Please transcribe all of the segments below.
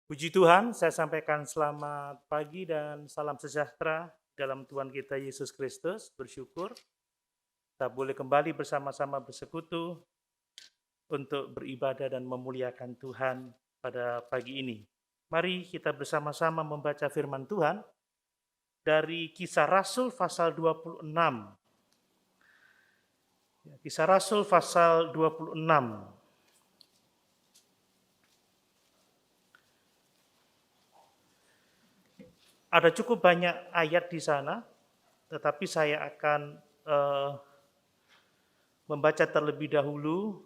Puji Tuhan, saya sampaikan selamat pagi dan salam sejahtera dalam Tuhan kita Yesus Kristus. Bersyukur kita boleh kembali bersama-sama bersekutu untuk beribadah dan memuliakan Tuhan pada pagi ini. Mari kita bersama-sama membaca firman Tuhan dari Kisah Rasul pasal 26. Kisah Rasul pasal 26. Ada cukup banyak ayat di sana, tetapi saya akan membaca terlebih dahulu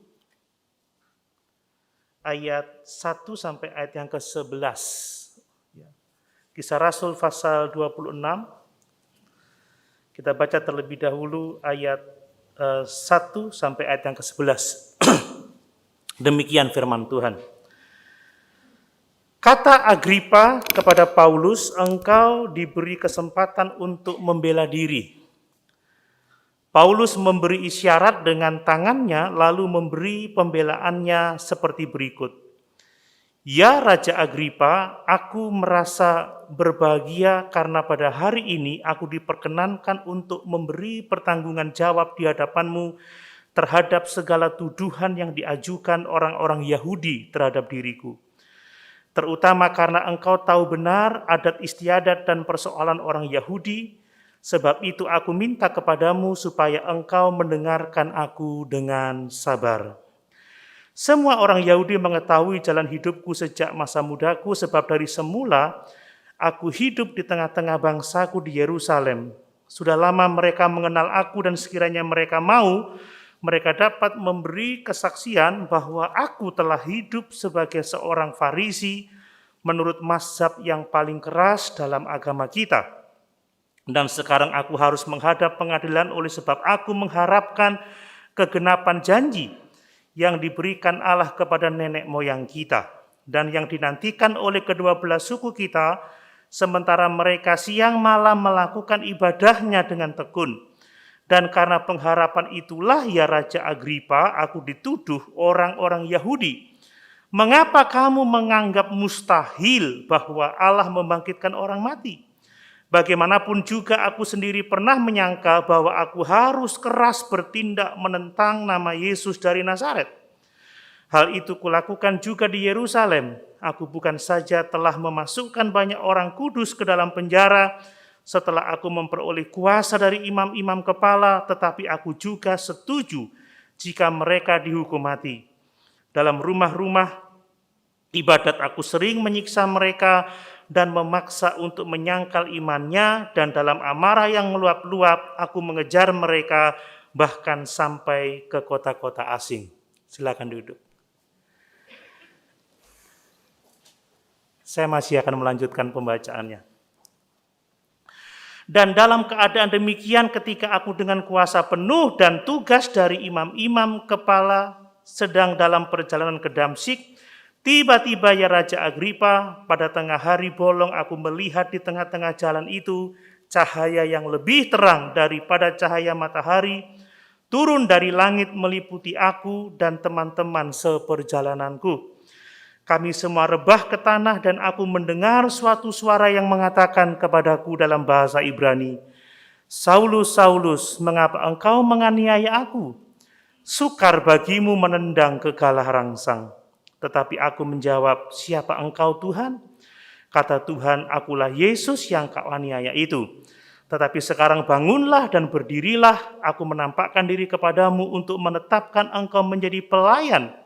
ayat 1 sampai ayat yang ke-11. Kisah Rasul pasal 26, kita baca terlebih dahulu ayat 1 sampai ayat yang ke-11. Demikian firman Tuhan. Kata Agripa kepada Paulus, engkau diberi kesempatan untuk membela diri. Paulus memberi isyarat dengan tangannya lalu memberi pembelaannya seperti berikut. Ya Raja Agripa, aku merasa berbahagia karena pada hari ini aku diperkenankan untuk memberi pertanggungan jawab di hadapanmu terhadap segala tuduhan yang diajukan orang-orang Yahudi terhadap diriku. Terutama karena engkau tahu benar adat istiadat dan persoalan orang Yahudi, sebab itu aku minta kepadamu supaya engkau mendengarkan aku dengan sabar. Semua orang Yahudi mengetahui jalan hidupku sejak masa mudaku, sebab dari semula aku hidup di tengah-tengah bangsaku di Yerusalem. Sudah lama mereka mengenal aku dan sekiranya mereka mau, mereka dapat memberi kesaksian bahwa aku telah hidup sebagai seorang Farisi menurut mazhab yang paling keras dalam agama kita. Dan sekarang aku harus menghadap pengadilan oleh sebab aku mengharapkan kegenapan janji yang diberikan Allah kepada nenek moyang kita dan yang dinantikan oleh kedua belah suku kita, sementara mereka siang malam melakukan ibadahnya dengan tekun. Dan karena pengharapan itulah ya Raja Agripa, aku dituduh orang-orang Yahudi. Mengapa kamu menganggap mustahil bahwa Allah membangkitkan orang mati? Bagaimanapun juga aku sendiri pernah menyangka bahwa aku harus keras bertindak menentang nama Yesus dari Nazaret. Hal itu kulakukan juga di Yerusalem. Aku bukan saja telah memasukkan banyak orang kudus ke dalam penjara, setelah aku memperoleh kuasa dari imam-imam kepala, tetapi aku juga setuju jika mereka dihukum mati. Dalam rumah-rumah ibadat aku sering menyiksa mereka dan memaksa untuk menyangkal imannya, dan dalam amarah yang meluap-luap aku mengejar mereka bahkan sampai ke kota-kota asing. Silakan duduk. Saya masih akan melanjutkan pembacaannya. Dan dalam keadaan demikian ketika aku dengan kuasa penuh dan tugas dari imam-imam kepala sedang dalam perjalanan ke Damsyik, tiba-tiba ya Raja Agripa, pada tengah hari bolong aku melihat di tengah-tengah jalan itu cahaya yang lebih terang daripada cahaya matahari turun dari langit meliputi aku dan teman-teman seperjalananku. Kami semua rebah ke tanah dan aku mendengar suatu suara yang mengatakan kepadaku dalam bahasa Ibrani, Saulus, Saulus, mengapa engkau menganiaya aku? Sukar bagimu menendang kegalah rangsang. Tetapi aku menjawab, siapa engkau Tuhan? Kata Tuhan, akulah Yesus yang kau aniaya itu. Tetapi sekarang bangunlah dan berdirilah, aku menampakkan diri kepadamu untuk menetapkan engkau menjadi pelayan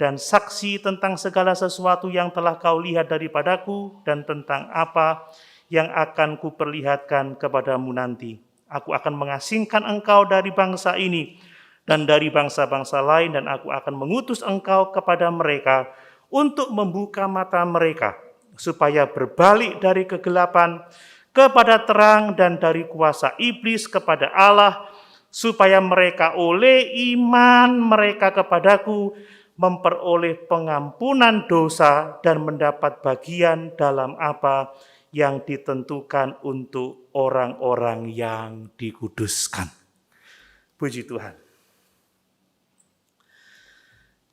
dan saksi tentang segala sesuatu yang telah kau lihat daripadaku dan tentang apa yang akan kuperlihatkan kepadamu nanti. Aku akan mengasingkan engkau dari bangsa ini dan dari bangsa-bangsa lain, dan aku akan mengutus engkau kepada mereka untuk membuka mata mereka, supaya berbalik dari kegelapan kepada terang dan dari kuasa iblis kepada Allah, supaya mereka oleh iman mereka kepadaku memperoleh pengampunan dosa dan mendapat bagian dalam apa yang ditentukan untuk orang-orang yang dikuduskan. Puji Tuhan.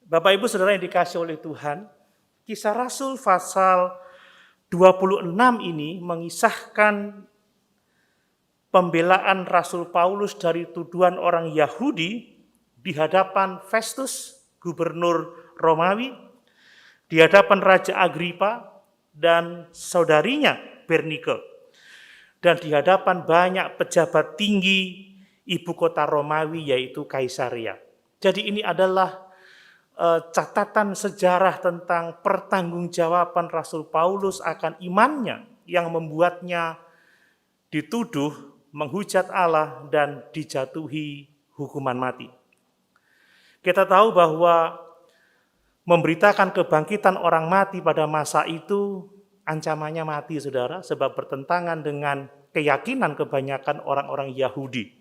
Bapak Ibu Saudara yang dikasihi oleh Tuhan, Kisah Rasul pasal 26 ini mengisahkan pembelaan Rasul Paulus dari tuduhan orang Yahudi di hadapan Festus, gubernur Romawi, di hadapan Raja Agripa dan saudarinya Bernike, dan di hadapan banyak pejabat tinggi ibu kota Romawi yaitu Kaisaria. Jadi ini adalah catatan sejarah tentang pertanggungjawaban Rasul Paulus akan imannya yang membuatnya dituduh menghujat Allah dan dijatuhi hukuman mati. Kita tahu bahwa memberitakan kebangkitan orang mati pada masa itu ancamannya mati, saudara, sebab bertentangan dengan keyakinan kebanyakan orang-orang Yahudi.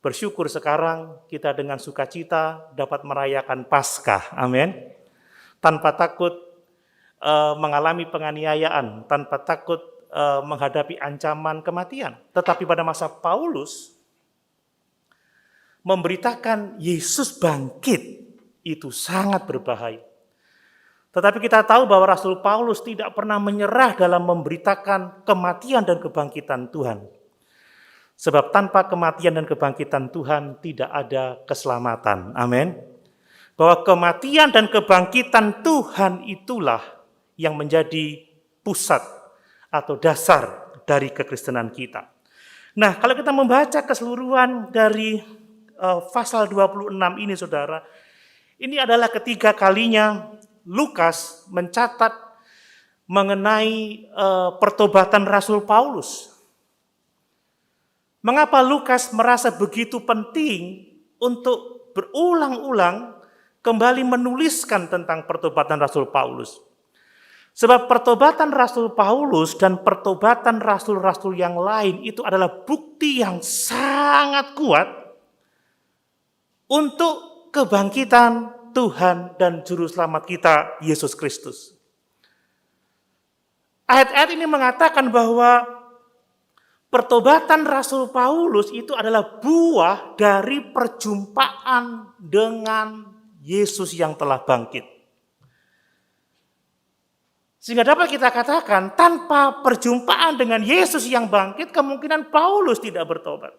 Bersyukur sekarang kita dengan sukacita dapat merayakan Paskah, amin. Tanpa takut mengalami penganiayaan, tanpa takut menghadapi ancaman kematian. Tetapi pada masa Paulus, memberitakan Yesus bangkit itu sangat berbahaya. Tetapi kita tahu bahwa Rasul Paulus tidak pernah menyerah dalam memberitakan kematian dan kebangkitan Tuhan. Sebab tanpa kematian dan kebangkitan Tuhan tidak ada keselamatan. Amin. Bahwa kematian dan kebangkitan Tuhan itulah yang menjadi pusat atau dasar dari kekristenan kita. Nah, kalau kita membaca keseluruhan dari pasal 26 ini, saudara, ini adalah ketiga kalinya Lukas mencatat mengenai pertobatan Rasul Paulus. Mengapa Lukas merasa begitu penting untuk berulang-ulang kembali menuliskan tentang pertobatan Rasul Paulus? Sebab pertobatan Rasul Paulus dan pertobatan rasul-rasul yang lain itu adalah bukti yang sangat kuat untuk kebangkitan Tuhan dan Juru Selamat kita, Yesus Kristus. Ayat-ayat ini mengatakan bahwa pertobatan Rasul Paulus itu adalah buah dari perjumpaan dengan Yesus yang telah bangkit. Sehingga dapat kita katakan, tanpa perjumpaan dengan Yesus yang bangkit, kemungkinan Paulus tidak bertobat.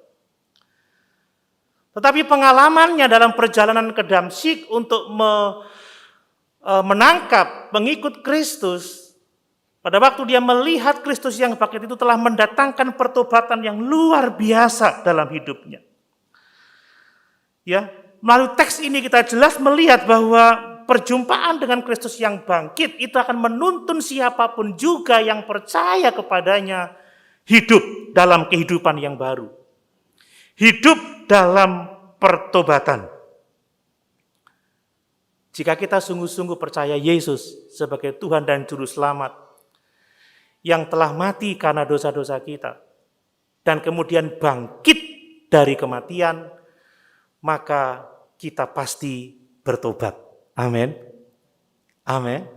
Tetapi pengalamannya dalam perjalanan ke Damsyik untuk menangkap pengikut Kristus, pada waktu dia melihat Kristus yang bangkit itu telah mendatangkan pertobatan yang luar biasa dalam hidupnya. Ya, melalui teks ini kita jelas melihat bahwa perjumpaan dengan Kristus yang bangkit itu akan menuntun siapapun juga yang percaya kepadanya hidup dalam kehidupan yang baru. Hidup dalam pertobatan. Jika kita sungguh-sungguh percaya Yesus sebagai Tuhan dan Juru Selamat, yang telah mati karena dosa-dosa kita, dan kemudian bangkit dari kematian, maka kita pasti bertobat. Amin. Amin.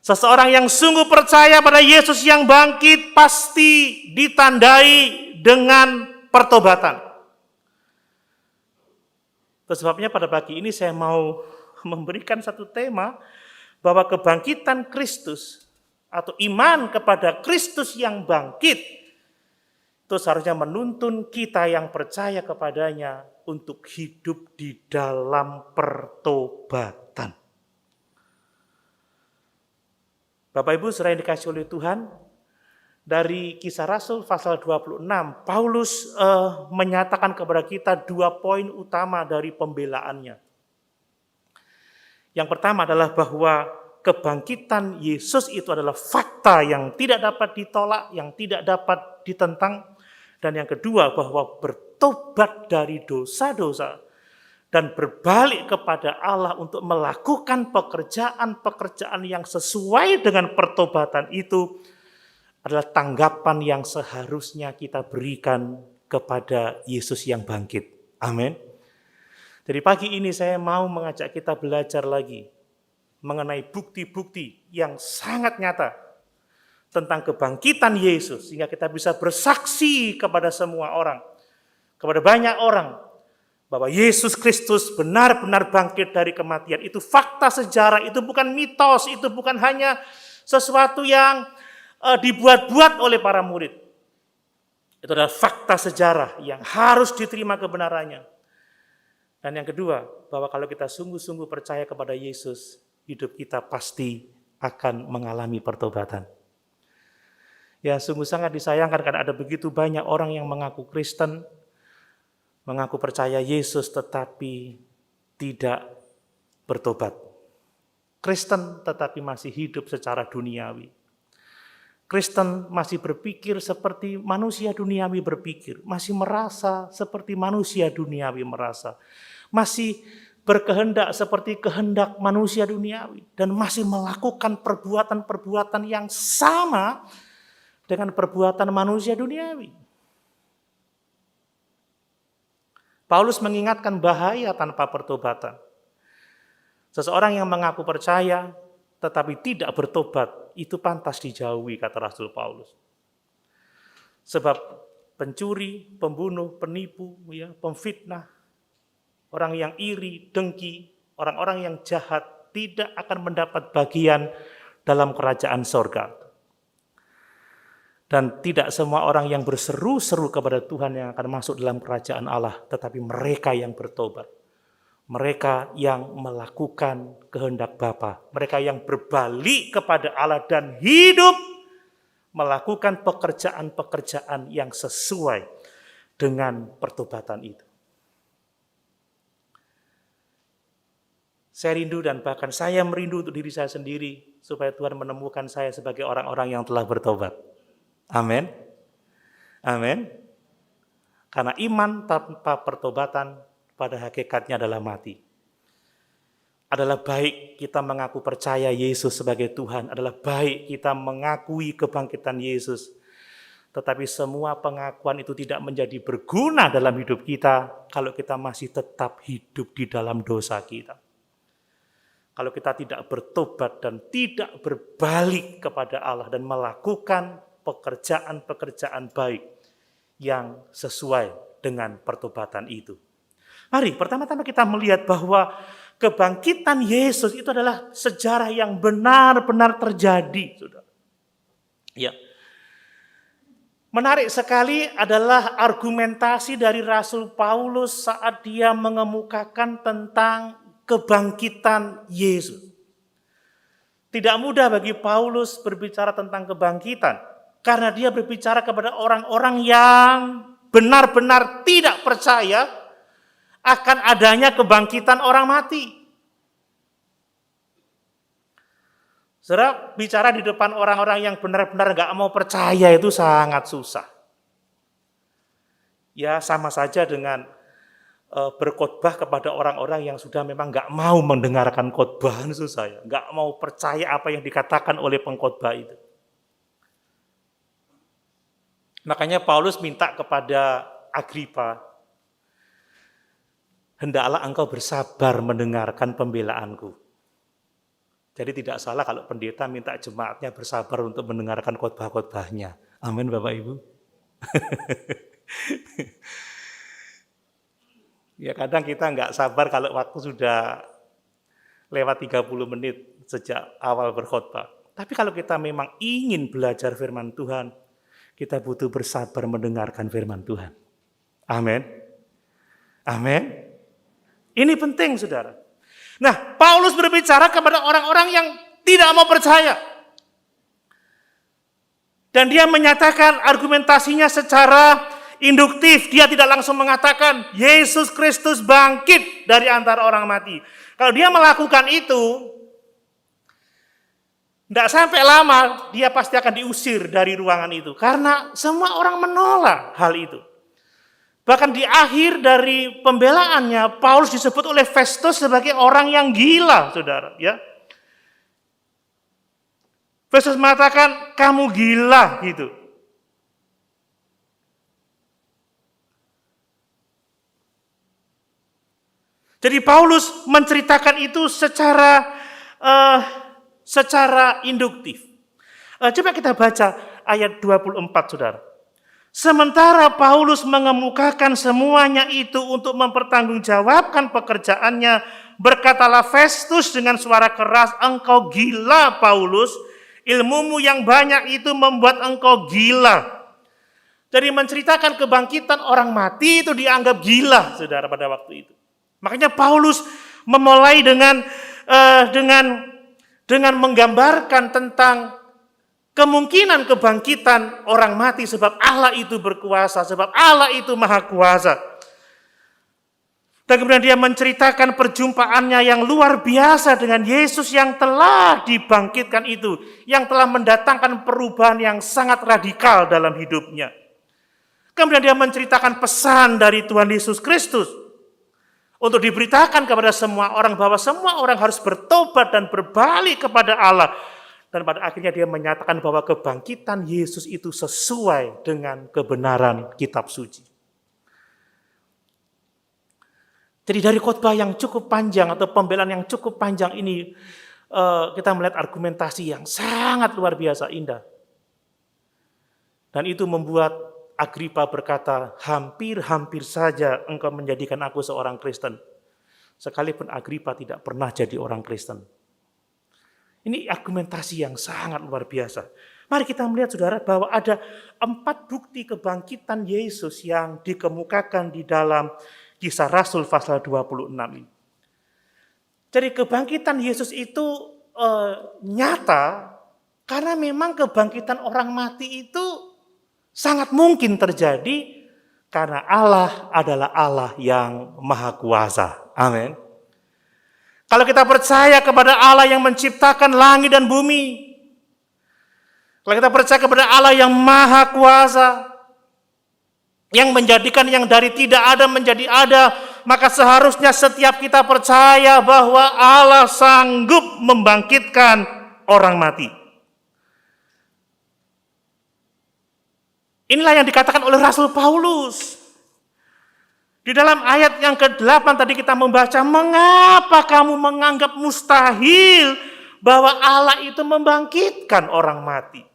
Seseorang yang sungguh percaya pada Yesus yang bangkit pasti ditandai dengan pertobatan. Itu sebabnya pada pagi ini saya mau memberikan satu tema bahwa kebangkitan Kristus atau iman kepada Kristus yang bangkit itu seharusnya menuntun kita yang percaya kepadanya untuk hidup di dalam pertobatan. Bapak Ibu saudara yang dikasihi oleh Tuhan, dari Kisah Rasul pasal 26, Paulus menyatakan kepada kita dua poin utama dari pembelaannya. Yang pertama adalah bahwa kebangkitan Yesus itu adalah fakta yang tidak dapat ditolak, yang tidak dapat ditentang. Dan yang kedua bahwa bertobat dari dosa-dosa dan berbalik kepada Allah untuk melakukan pekerjaan-pekerjaan yang sesuai dengan pertobatan itu adalah tanggapan yang seharusnya kita berikan kepada Yesus yang bangkit. Amin. Jadi pagi ini saya mau mengajak kita belajar lagi mengenai bukti-bukti yang sangat nyata tentang kebangkitan Yesus, sehingga kita bisa bersaksi kepada semua orang, kepada banyak orang, bahwa Yesus Kristus benar-benar bangkit dari kematian. Itu fakta sejarah, itu bukan mitos, itu bukan hanya sesuatu yang dibuat-buat oleh para murid. Itu adalah fakta sejarah yang harus diterima kebenarannya. Dan yang kedua, bahwa kalau kita sungguh-sungguh percaya kepada Yesus, hidup kita pasti akan mengalami pertobatan. Ya, sungguh sangat disayangkan karena ada begitu banyak orang yang mengaku Kristen, mengaku percaya Yesus tetapi tidak bertobat. Kristen tetapi masih hidup secara duniawi. Kristen masih berpikir seperti manusia duniawi berpikir, masih merasa seperti manusia duniawi merasa, masih berkehendak seperti kehendak manusia duniawi, dan masih melakukan perbuatan-perbuatan yang sama dengan perbuatan manusia duniawi. Paulus mengingatkan bahaya tanpa pertobatan. Seseorang yang mengaku percaya tetapi tidak bertobat, itu pantas dijauhi, kata Rasul Paulus. Sebab pencuri, pembunuh, penipu, ya, pemfitnah, orang yang iri, dengki, orang-orang yang jahat tidak akan mendapat bagian dalam kerajaan sorga. Dan tidak semua orang yang berseru-seru kepada Tuhan yang akan masuk dalam kerajaan Allah, tetapi mereka yang bertobat. Mereka yang melakukan kehendak Bapa, mereka yang berbalik kepada Allah dan hidup melakukan pekerjaan-pekerjaan yang sesuai dengan pertobatan itu. Saya rindu dan bahkan saya merindu untuk diri saya sendiri supaya Tuhan menemukan saya sebagai orang-orang yang telah bertobat. Amin. Amin. Karena iman tanpa pertobatan pada hakikatnya adalah mati. Adalah baik kita mengaku percaya Yesus sebagai Tuhan, adalah baik kita mengakui kebangkitan Yesus. Tetapi semua pengakuan itu tidak menjadi berguna dalam hidup kita kalau kita masih tetap hidup di dalam dosa kita. Kalau kita tidak bertobat dan tidak berbalik kepada Allah dan melakukan pekerjaan-pekerjaan baik yang sesuai dengan pertobatan itu. Mari pertama-tama kita melihat bahwa kebangkitan Yesus itu adalah sejarah yang benar-benar terjadi, Saudara. Ya. Menarik sekali adalah argumentasi dari Rasul Paulus saat dia mengemukakan tentang kebangkitan Yesus. Tidak mudah bagi Paulus berbicara tentang kebangkitan, karena dia berbicara kepada orang-orang yang benar-benar tidak percaya akan adanya kebangkitan orang mati. Saudara, bicara di depan orang-orang yang benar-benar gak mau percaya itu sangat susah. Ya, sama saja dengan berkhotbah kepada orang-orang yang sudah memang gak mau mendengarkan khotbah, susah ya. Gak mau percaya apa yang dikatakan oleh pengkhotbah itu. Makanya Paulus minta kepada Agripa, hendaklah engkau bersabar mendengarkan pembelaanku. Jadi tidak salah kalau pendeta minta jemaatnya bersabar untuk mendengarkan khotbah-khotbahnya. Amin Bapak Ibu. Ya kadang kita nggak sabar kalau waktu sudah lewat 30 menit sejak awal berkhotbah. Tapi kalau kita memang ingin belajar firman Tuhan, kita butuh bersabar mendengarkan firman Tuhan. Amin. Amin. Ini penting, Saudara. Nah, Paulus berbicara kepada orang-orang yang tidak mau percaya. Dan dia menyatakan argumentasinya secara induktif. Dia tidak langsung mengatakan, Yesus Kristus bangkit dari antara orang mati. Kalau dia melakukan itu, tidak sampai lama dia pasti akan diusir dari ruangan itu. Karena semua orang menolak hal itu. Bahkan di akhir dari pembelaannya, Paulus disebut oleh Festus sebagai orang yang gila, Saudara. Ya. Festus mengatakan, kamu gila, gitu. Jadi Paulus menceritakan itu secara induktif. Coba kita baca ayat 24, Saudara. Sementara Paulus mengemukakan semuanya itu untuk mempertanggungjawabkan pekerjaannya, berkatalah Festus dengan suara keras, "Engkau gila, Paulus. Ilmumu yang banyak itu membuat engkau gila." Jadi menceritakan kebangkitan orang mati itu dianggap gila, saudara, pada waktu itu. Makanya Paulus memulai dengan menggambarkan tentang kemungkinan kebangkitan orang mati sebab Allah itu berkuasa, sebab Allah itu maha kuasa. Dan kemudian dia menceritakan perjumpaannya yang luar biasa dengan Yesus yang telah dibangkitkan itu, yang telah mendatangkan perubahan yang sangat radikal dalam hidupnya. Kemudian dia menceritakan pesan dari Tuhan Yesus Kristus untuk diberitakan kepada semua orang bahwa semua orang harus bertobat dan berbalik kepada Allah. Dan pada akhirnya dia menyatakan bahwa kebangkitan Yesus itu sesuai dengan kebenaran kitab suci. Jadi dari khotbah yang cukup panjang atau pembelaan yang cukup panjang ini, kita melihat argumentasi yang sangat luar biasa indah. Dan itu membuat Agripa berkata, hampir-hampir saja engkau menjadikan aku seorang Kristen. Sekalipun Agripa tidak pernah jadi orang Kristen. Ini argumentasi yang sangat luar biasa. Mari kita melihat, saudara, bahwa ada 4 bukti kebangkitan Yesus yang dikemukakan di dalam Kisah Rasul pasal 26 ini. Jadi kebangkitan Yesus itu nyata karena memang kebangkitan orang mati itu sangat mungkin terjadi karena Allah adalah Allah yang maha kuasa. Amin. Kalau kita percaya kepada Allah yang menciptakan langit dan bumi, kalau kita percaya kepada Allah yang maha kuasa, yang menjadikan yang dari tidak ada menjadi ada, maka seharusnya setiap kita percaya bahwa Allah sanggup membangkitkan orang mati. Inilah yang dikatakan oleh Rasul Paulus. Di dalam ayat yang ke-8 tadi kita membaca, mengapa kamu menganggap mustahil bahwa Allah itu membangkitkan orang mati?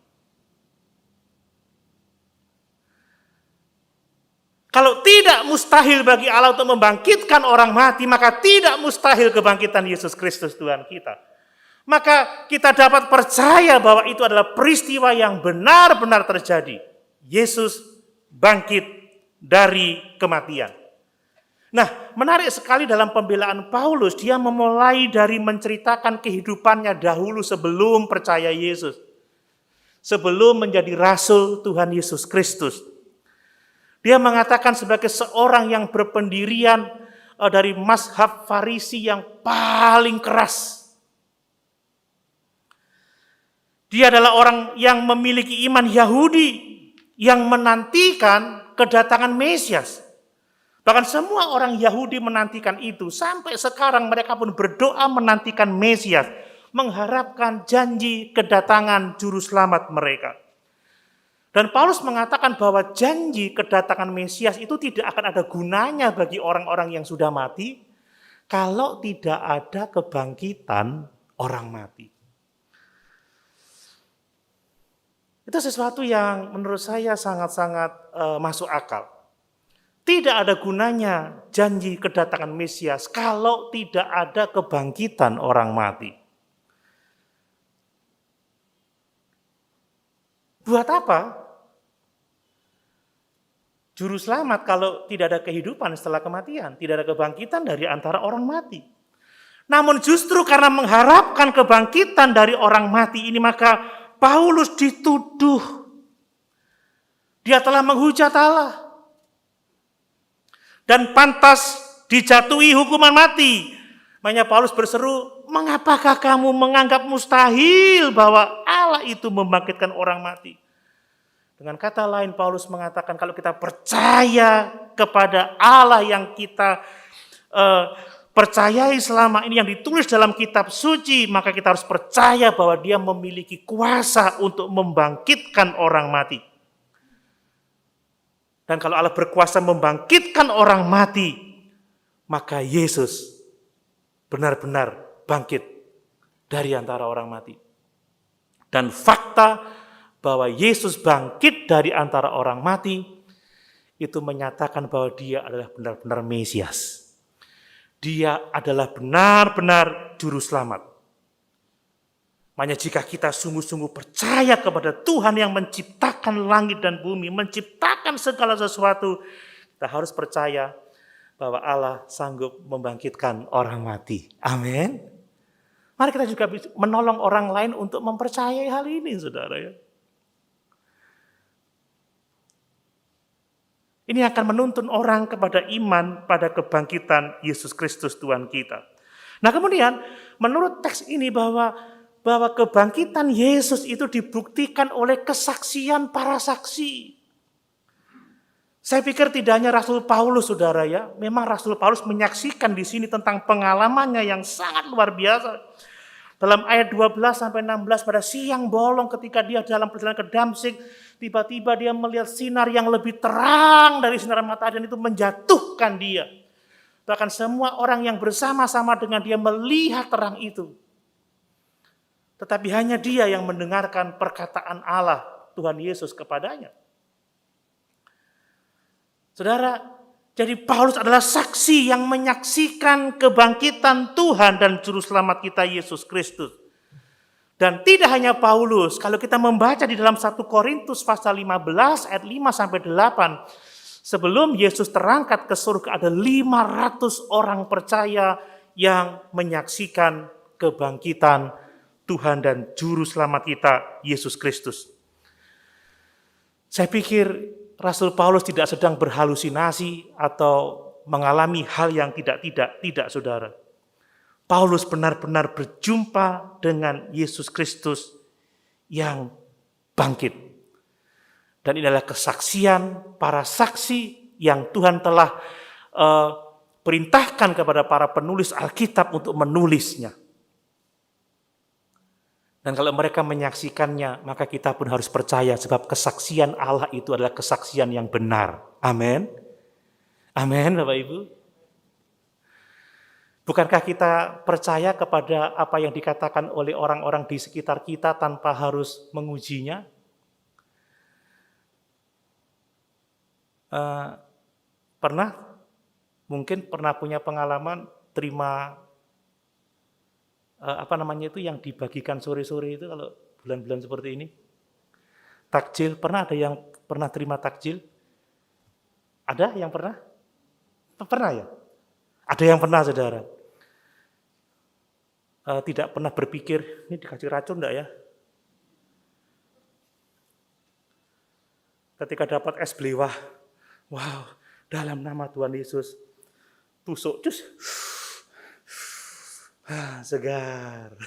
Kalau tidak mustahil bagi Allah untuk membangkitkan orang mati, maka tidak mustahil kebangkitan Yesus Kristus Tuhan kita. Maka kita dapat percaya bahwa itu adalah peristiwa yang benar-benar terjadi. Yesus bangkit dari kematian. Nah, menarik sekali dalam pembelaan Paulus, dia memulai dari menceritakan kehidupannya dahulu sebelum percaya Yesus. Sebelum menjadi rasul Tuhan Yesus Kristus. Dia mengatakan sebagai seorang yang berpendirian dari mazhab Farisi yang paling keras. Dia adalah orang yang memiliki iman Yahudi yang menantikan kedatangan Mesias. Bahkan semua orang Yahudi menantikan itu. Sampai sekarang mereka pun berdoa menantikan Mesias. Mengharapkan janji kedatangan juru selamat mereka. Dan Paulus mengatakan bahwa janji kedatangan Mesias itu tidak akan ada gunanya bagi orang-orang yang sudah mati. Kalau tidak ada kebangkitan orang mati. Itu sesuatu yang menurut saya sangat-sangat masuk akal. Tidak ada gunanya janji kedatangan Mesias kalau tidak ada kebangkitan orang mati. Buat apa juru selamat kalau tidak ada kehidupan setelah kematian, tidak ada kebangkitan dari antara orang mati? Namun justru karena mengharapkan kebangkitan dari orang mati ini, maka Paulus dituduh dia telah menghujat Allah. Dan pantas dijatuhi hukuman mati. Makanya Paulus berseru, mengapakah kamu menganggap mustahil bahwa Allah itu membangkitkan orang mati? Dengan kata lain Paulus mengatakan kalau kita percaya kepada Allah yang kita percayai selama ini, yang ditulis dalam kitab suci, maka kita harus percaya bahwa dia memiliki kuasa untuk membangkitkan orang mati. Dan kalau Allah berkuasa membangkitkan orang mati, maka Yesus benar-benar bangkit dari antara orang mati. Dan fakta bahwa Yesus bangkit dari antara orang mati itu menyatakan bahwa dia adalah benar-benar Mesias. Dia adalah benar-benar juru selamat. Makanya jika kita sungguh-sungguh percaya kepada Tuhan yang menciptakan langit dan bumi, menciptakan segala sesuatu, kita harus percaya bahwa Allah sanggup membangkitkan orang mati. Amin. Mari kita juga menolong orang lain untuk mempercayai hal ini, saudara ya. Ini akan menuntun orang kepada iman pada kebangkitan Yesus Kristus Tuhan kita. Nah kemudian menurut teks ini bahwa kebangkitan Yesus itu dibuktikan oleh kesaksian para saksi. Saya pikir tidak hanya Rasul Paulus, saudara ya. Memang Rasul Paulus menyaksikan di sini tentang pengalamannya yang sangat luar biasa. Dalam ayat 12-16 pada siang bolong ketika dia dalam perjalanan ke Damsyik, tiba-tiba dia melihat sinar yang lebih terang dari sinar matahari dan itu menjatuhkan dia. Bahkan semua orang yang bersama-sama dengan dia melihat terang itu. Tetapi hanya dia yang mendengarkan perkataan Allah, Tuhan Yesus kepadanya. Saudara, jadi Paulus adalah saksi yang menyaksikan kebangkitan Tuhan dan Juru Selamat kita Yesus Kristus. Dan tidak hanya Paulus, kalau kita membaca di dalam 1 Korintus pasal 15 ayat 5-8, sebelum Yesus terangkat ke surga ada 500 orang percaya yang menyaksikan kebangkitan Tuhan dan Juru Selamat kita Yesus Kristus. Saya pikir Rasul Paulus tidak sedang berhalusinasi atau mengalami hal yang tidak, saudara. Paulus benar-benar berjumpa dengan Yesus Kristus yang bangkit. Dan ini adalah kesaksian para saksi yang Tuhan telah perintahkan kepada para penulis Alkitab untuk menulisnya. Dan kalau mereka menyaksikannya, maka kita pun harus percaya sebab kesaksian Allah itu adalah kesaksian yang benar. Amin. Amin, Bapak Ibu. Bukankah kita percaya kepada apa yang dikatakan oleh orang-orang di sekitar kita tanpa harus mengujinya? Mungkin pernah punya pengalaman terima yang dibagikan sore-sore itu kalau bulan-bulan seperti ini. Takjil, pernah ada yang pernah terima takjil? Ada yang pernah? Pernah ya? Ada yang pernah, saudara. Tidak pernah berpikir, ini dikasih racun enggak ya? Ketika dapat es belewah, wow, dalam nama Tuhan Yesus, tusuk, cus. Segar.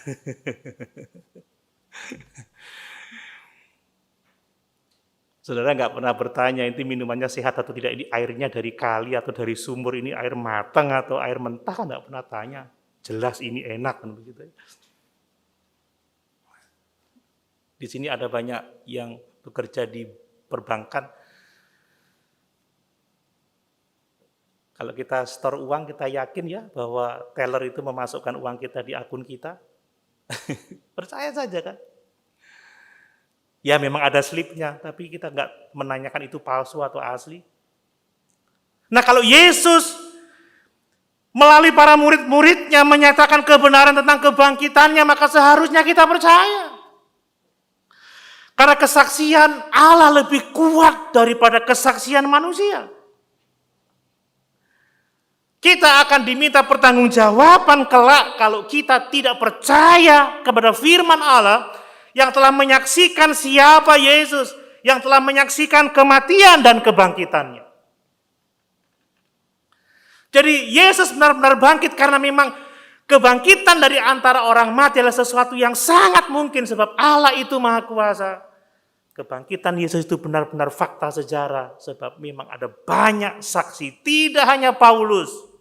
Saudara nggak pernah bertanya ini minumannya sehat atau tidak, ini airnya dari kali atau dari sumur, ini air matang atau air mentah, nggak pernah tanya. Jelas ini enak kan begitu. Di sini ada banyak yang bekerja di perbankan. Kalau kita store uang, kita yakin ya bahwa teller itu memasukkan uang kita di akun kita. Percaya saja kan. Ya memang ada slipnya, tapi kita nggak menanyakan itu palsu atau asli. Nah kalau Yesus melalui para murid-muridnya menyatakan kebenaran tentang kebangkitannya, maka seharusnya kita percaya. Karena kesaksian Allah lebih kuat daripada kesaksian manusia. Kita akan diminta pertanggungjawaban kelak kalau kita tidak percaya kepada firman Allah yang telah menyaksikan siapa Yesus, yang telah menyaksikan kematian dan kebangkitannya. Jadi Yesus benar-benar bangkit karena memang kebangkitan dari antara orang mati adalah sesuatu yang sangat mungkin sebab Allah itu Maha Kuasa. Kebangkitan Yesus itu benar-benar fakta sejarah sebab memang ada banyak saksi, tidak hanya Paulus.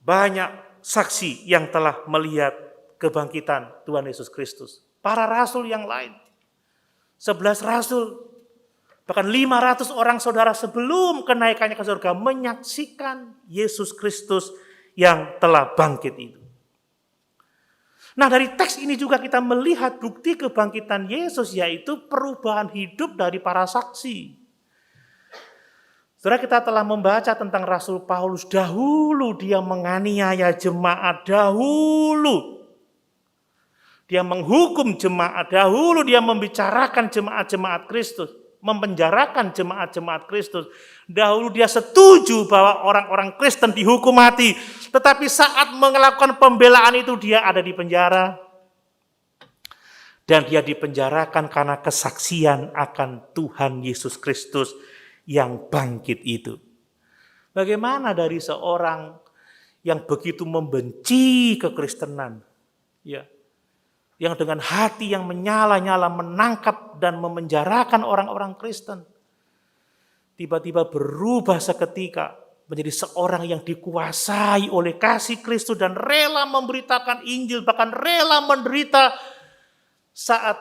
Banyak saksi yang telah melihat kebangkitan Tuhan Yesus Kristus. Para rasul yang lain. 11 rasul. Bahkan 500 orang saudara sebelum kenaikannya ke surga menyaksikan Yesus Kristus yang telah bangkit itu. Nah dari teks ini juga kita melihat bukti kebangkitan Yesus yaitu perubahan hidup dari para saksi. Saudara, kita telah membaca tentang Rasul Paulus. Dahulu dia menganiaya jemaat, dahulu dia menghukum jemaat, dahulu dia membicarakan jemaat-jemaat Kristus, mempenjarakan jemaat-jemaat Kristus. Dahulu dia setuju bahwa orang-orang Kristen dihukum mati, tetapi saat melakukan pembelaan itu dia ada di penjara. Dan dia dipenjarakan karena kesaksian akan Tuhan Yesus Kristus yang bangkit itu. Bagaimana dari seorang yang begitu membenci kekristenan, ya, yang dengan hati yang menyala-nyala menangkap dan memenjarakan orang-orang Kristen, tiba-tiba berubah seketika menjadi seorang yang dikuasai oleh kasih Kristus dan rela memberitakan Injil, bahkan rela menderita saat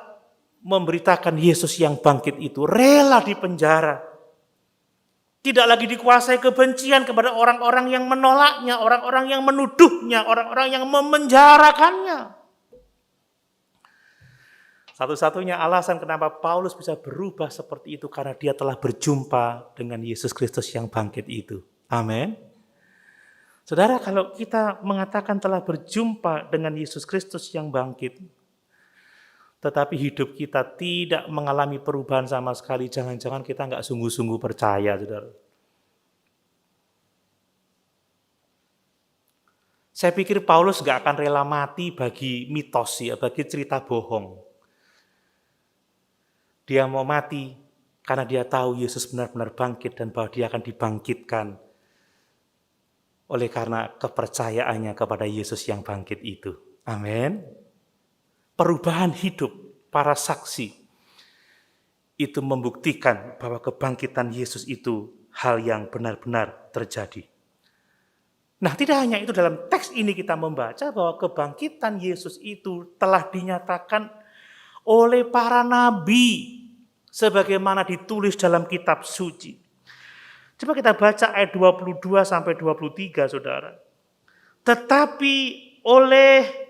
memberitakan Yesus yang bangkit itu, rela dipenjara. Tidak lagi dikuasai kebencian kepada orang-orang yang menolaknya, orang-orang yang menuduhnya, orang-orang yang memenjarakannya. Satu-satunya alasan kenapa Paulus bisa berubah seperti itu karena dia telah berjumpa dengan Yesus Kristus yang bangkit itu. Amin. Saudara, kalau kita mengatakan telah berjumpa dengan Yesus Kristus yang bangkit, tetapi hidup kita tidak mengalami perubahan sama sekali, jangan-jangan kita nggak sungguh-sungguh percaya, saudara. Saya pikir Paulus nggak akan rela mati bagi mitos, ya, bagi cerita bohong. Dia mau mati karena dia tahu Yesus benar-benar bangkit dan bahwa dia akan dibangkitkan oleh karena kepercayaannya kepada Yesus yang bangkit itu. Amin. Perubahan hidup para saksi itu membuktikan bahwa kebangkitan Yesus itu hal yang benar-benar terjadi. Nah, tidak hanya itu, dalam teks ini kita membaca bahwa kebangkitan Yesus itu telah dinyatakan oleh para nabi sebagaimana ditulis dalam kitab suci. Coba kita baca ayat 22 sampai 23, Saudara. Tetapi oleh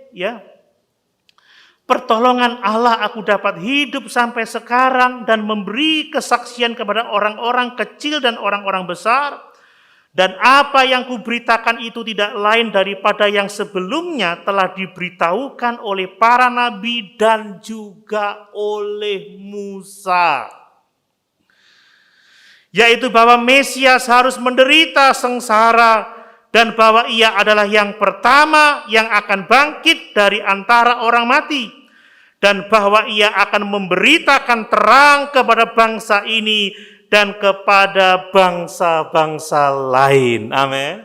pertolongan Allah aku dapat hidup sampai sekarang dan memberi kesaksian kepada orang-orang kecil dan orang-orang besar. Dan apa yang kuberitakan itu tidak lain daripada yang sebelumnya telah diberitahukan oleh para nabi dan juga oleh Musa. Yaitu bahwa Mesias harus menderita sengsara dan bahwa ia adalah yang pertama yang akan bangkit dari antara orang mati. Dan bahwa ia akan memberitakan terang kepada bangsa ini dan kepada bangsa-bangsa lain. Amin.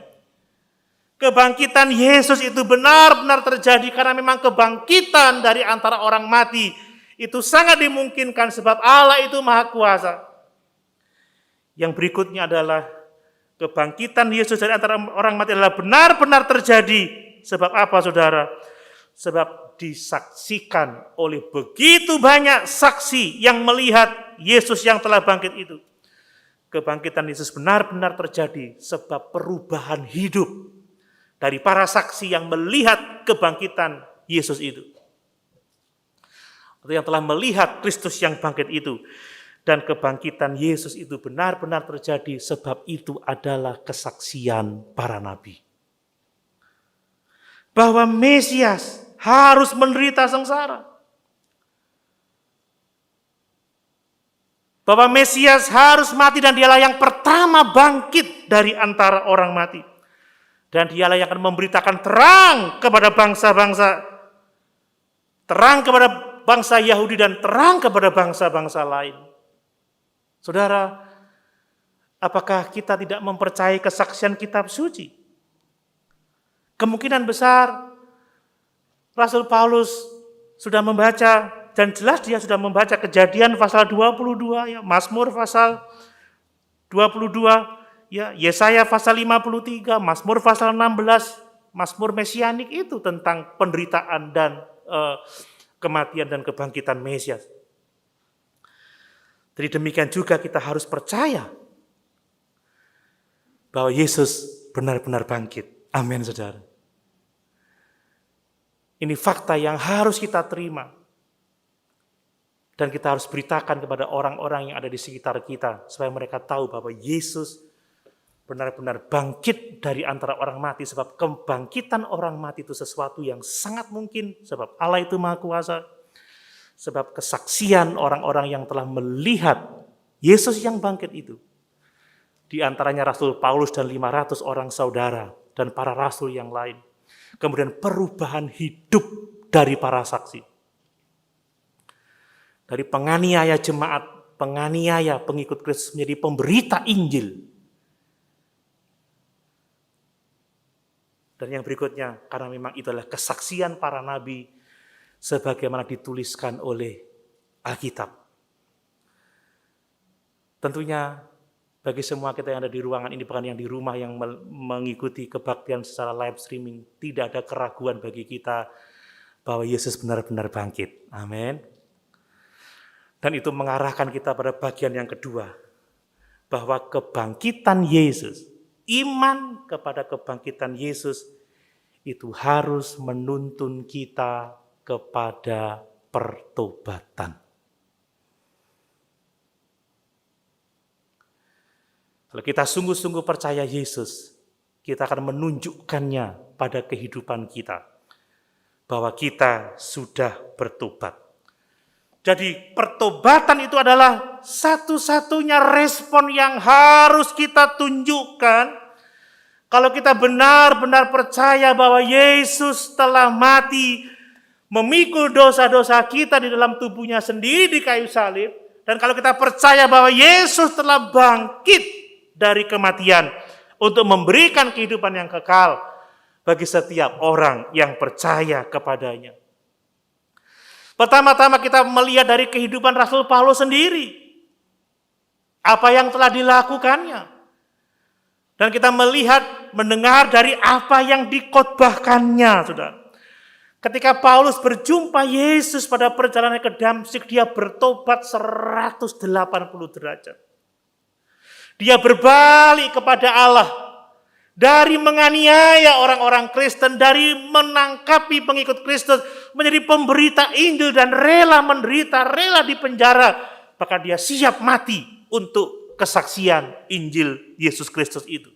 Kebangkitan Yesus itu benar-benar terjadi karena memang kebangkitan dari antara orang mati itu sangat dimungkinkan sebab Allah itu Maha Kuasa. Yang berikutnya adalah kebangkitan Yesus dari antara orang mati adalah benar-benar terjadi. Sebab apa, saudara? Sebab disaksikan oleh begitu banyak saksi yang melihat Yesus yang telah bangkit itu. Kebangkitan Yesus benar-benar terjadi sebab perubahan hidup dari para saksi yang melihat kebangkitan Yesus itu. Atau yang telah melihat Kristus yang bangkit itu. Dan kebangkitan Yesus itu benar-benar terjadi sebab itu adalah kesaksian para nabi. Bahwa Mesias harus menderita sengsara. Bahwa Mesias harus mati dan dialah yang pertama bangkit dari antara orang mati. Dan dialah yang akan memberitakan terang kepada bangsa-bangsa. Terang kepada bangsa Yahudi dan terang kepada bangsa-bangsa lain. Saudara, apakah kita tidak mempercayai kesaksian kitab suci? Kemungkinan besar Rasul Paulus sudah membaca dan jelas dia sudah membaca Kejadian pasal 22, ya, Mazmur pasal 22, ya, Yesaya pasal 53, Mazmur pasal 16, Mazmur mesianik itu tentang penderitaan dan kematian dan kebangkitan Mesias. Jadi demikian juga kita harus percaya bahwa Yesus benar-benar bangkit. Amin, saudara. Ini fakta yang harus kita terima. Dan kita harus beritakan kepada orang-orang yang ada di sekitar kita supaya mereka tahu bahwa Yesus benar-benar bangkit dari antara orang mati, sebab kebangkitan orang mati itu sesuatu yang sangat mungkin, sebab Allah itu Maha Kuasa, sebab kesaksian orang-orang yang telah melihat Yesus yang bangkit itu, di antaranya Rasul Paulus dan 500 orang saudara dan para rasul yang lain, kemudian perubahan hidup dari para saksi, dari penganiaya jemaat, penganiaya pengikut Kristus menjadi pemberita Injil. Dan yang berikutnya, karena memang itu adalah kesaksian para nabi sebagaimana dituliskan oleh Alkitab. Tentunya bagi semua kita yang ada di ruangan ini, bahkan yang di rumah yang mengikuti kebaktian secara live streaming, tidak ada keraguan bagi kita bahwa Yesus benar-benar bangkit. Amin. Dan itu mengarahkan kita pada bagian yang kedua, bahwa kebangkitan Yesus, iman kepada kebangkitan Yesus itu harus menuntun kita kepada pertobatan. Kalau kita sungguh-sungguh percaya Yesus, kita akan menunjukkannya pada kehidupan kita, bahwa kita sudah bertobat. Jadi pertobatan itu adalah satu-satunya respon yang harus kita tunjukkan kalau kita benar-benar percaya bahwa Yesus telah mati memikul dosa-dosa kita di dalam tubuhnya sendiri di kayu salib. Dan kalau kita percaya bahwa Yesus telah bangkit dari kematian untuk memberikan kehidupan yang kekal bagi setiap orang yang percaya kepadanya. Pertama-tama kita melihat dari kehidupan Rasul Paulus sendiri. Apa yang telah dilakukannya. Dan kita melihat, mendengar dari apa yang dikhotbahkannya, saudara. Ketika Paulus berjumpa Yesus pada perjalanan ke Damsyik, dia bertobat 180 derajat. Dia berbalik kepada Allah. Dari menganiaya orang-orang Kristen, dari menangkapi pengikut Kristus, menjadi pemberita Injil dan rela menderita, rela dipenjara. Bahkan dia siap mati untuk kesaksian Injil Yesus Kristus itu.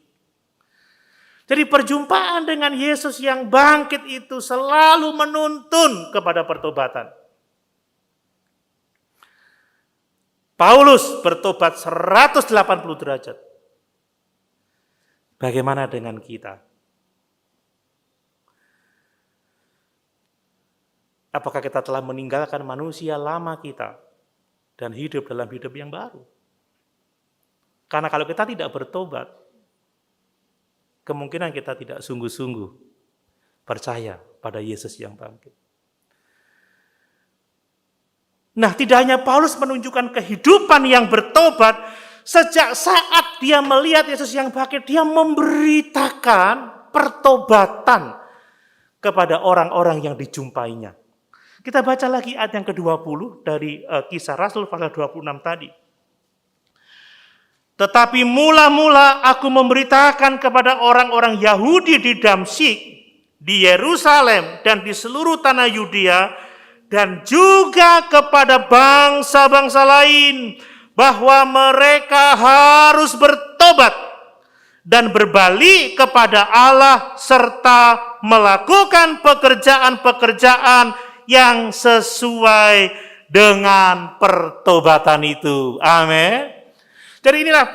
Jadi perjumpaan dengan Yesus yang bangkit itu selalu menuntun kepada pertobatan. Paulus bertobat 180 derajat. Bagaimana dengan kita? Apakah kita telah meninggalkan manusia lama kita dan hidup dalam hidup yang baru? Karena kalau kita tidak bertobat, kemungkinan kita tidak sungguh-sungguh percaya pada Yesus yang bangkit. Nah, tidak hanya Paulus menunjukkan kehidupan yang bertobat, sejak saat dia melihat Yesus yang bangkit, dia memberitakan pertobatan kepada orang-orang yang dijumpainya. Kita baca lagi ayat yang ke-20 dari Kisah Rasul pasal 26 tadi. Tetapi mula-mula aku memberitakan kepada orang-orang Yahudi di Damsyik, di Yerusalem, dan di seluruh tanah Yudea, dan juga kepada bangsa-bangsa lain, bahwa mereka harus bertobat dan berbalik kepada Allah, serta melakukan pekerjaan-pekerjaan yang sesuai dengan pertobatan itu. Amin. Jadi inilah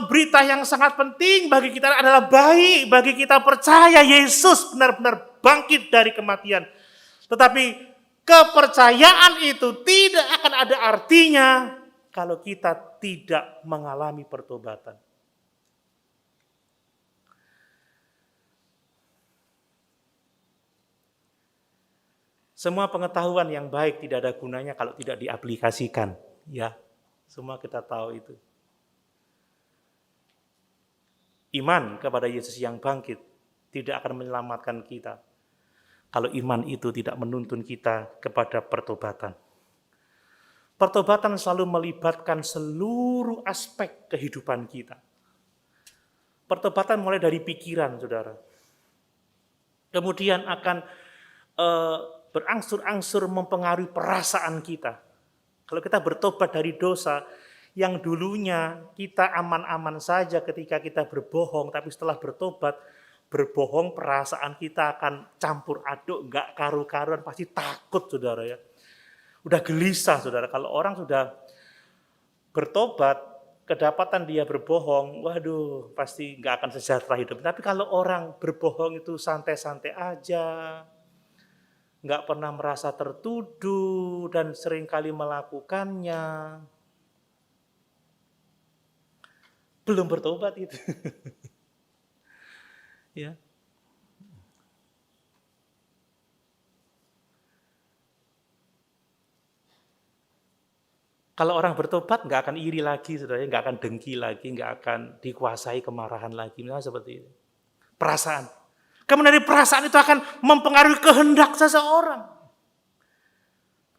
berita yang sangat penting bagi kita, adalah baik bagi kita percaya Yesus benar-benar bangkit dari kematian. Tetapi kepercayaan itu tidak akan ada artinya kalau kita tidak mengalami pertobatan. Semua pengetahuan yang baik tidak ada gunanya kalau tidak diaplikasikan. Ya, semua kita tahu itu. Iman kepada Yesus yang bangkit tidak akan menyelamatkan kita kalau iman itu tidak menuntun kita kepada pertobatan. Pertobatan selalu melibatkan seluruh aspek kehidupan kita. Pertobatan mulai dari pikiran, saudara. Kemudian akan berangsur-angsur mempengaruhi perasaan kita. Kalau kita bertobat dari dosa, Yang dulunya kita aman-aman saja ketika kita berbohong, tapi setelah bertobat, berbohong perasaan kita akan campur aduk, nggak karu-karuan, pasti takut saudara ya. Udah gelisah saudara, kalau orang sudah bertobat, kedapatan dia berbohong, waduh pasti nggak akan sejahtera hidup. Tapi kalau orang berbohong itu santai-santai aja, nggak pernah merasa tertuduh dan seringkali melakukannya, belum bertobat itu. Ya. Kalau orang bertobat nggak akan iri lagi, saudara, nggak akan dengki lagi, nggak akan dikuasai kemarahan lagi, misalnya seperti itu. Perasaan. Kemudian dari perasaan itu akan mempengaruhi kehendak seseorang.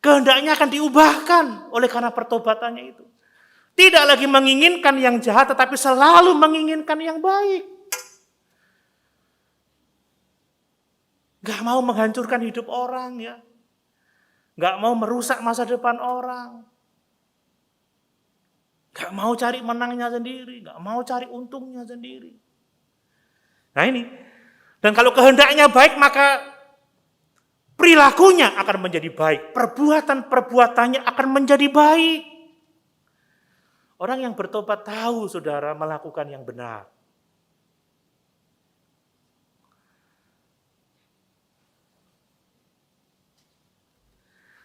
Kehendaknya akan diubahkan oleh karena pertobatannya itu. Tidak lagi menginginkan yang jahat, tetapi selalu menginginkan yang baik. Gak mau menghancurkan hidup orang ya. Gak mau merusak masa depan orang. Gak mau cari menangnya sendiri. Gak mau cari untungnya sendiri. Nah ini. Dan kalau kehendaknya baik, maka perilakunya akan menjadi baik. Perbuatan-perbuatannya akan menjadi baik. Orang yang bertobat tahu, saudara, melakukan yang benar.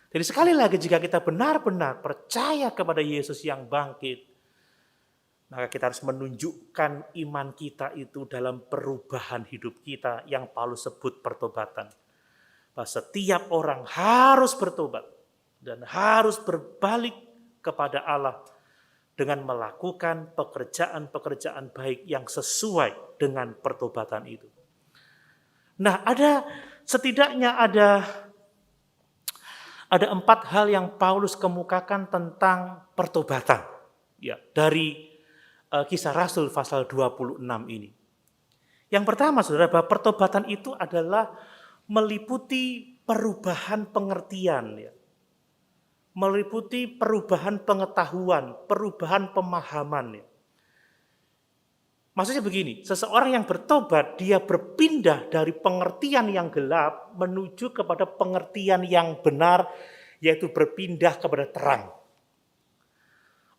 Jadi sekali lagi, jika kita benar-benar percaya kepada Yesus yang bangkit, maka kita harus menunjukkan iman kita itu dalam perubahan hidup kita yang Paulus sebut pertobatan. Bahwa setiap orang harus bertobat dan harus berbalik kepada Allah dengan melakukan pekerjaan-pekerjaan baik yang sesuai dengan pertobatan itu. Nah, setidaknya ada 4 hal yang Paulus kemukakan tentang pertobatan. Ya, dari Kisah Rasul pasal 26 ini. Yang pertama, saudara, bahwa pertobatan itu adalah meliputi perubahan pengertian, ya. Meliputi perubahan pengetahuan, perubahan pemahaman. Ya. Maksudnya begini, seseorang yang bertobat, dia berpindah dari pengertian yang gelap menuju kepada pengertian yang benar, yaitu berpindah kepada terang.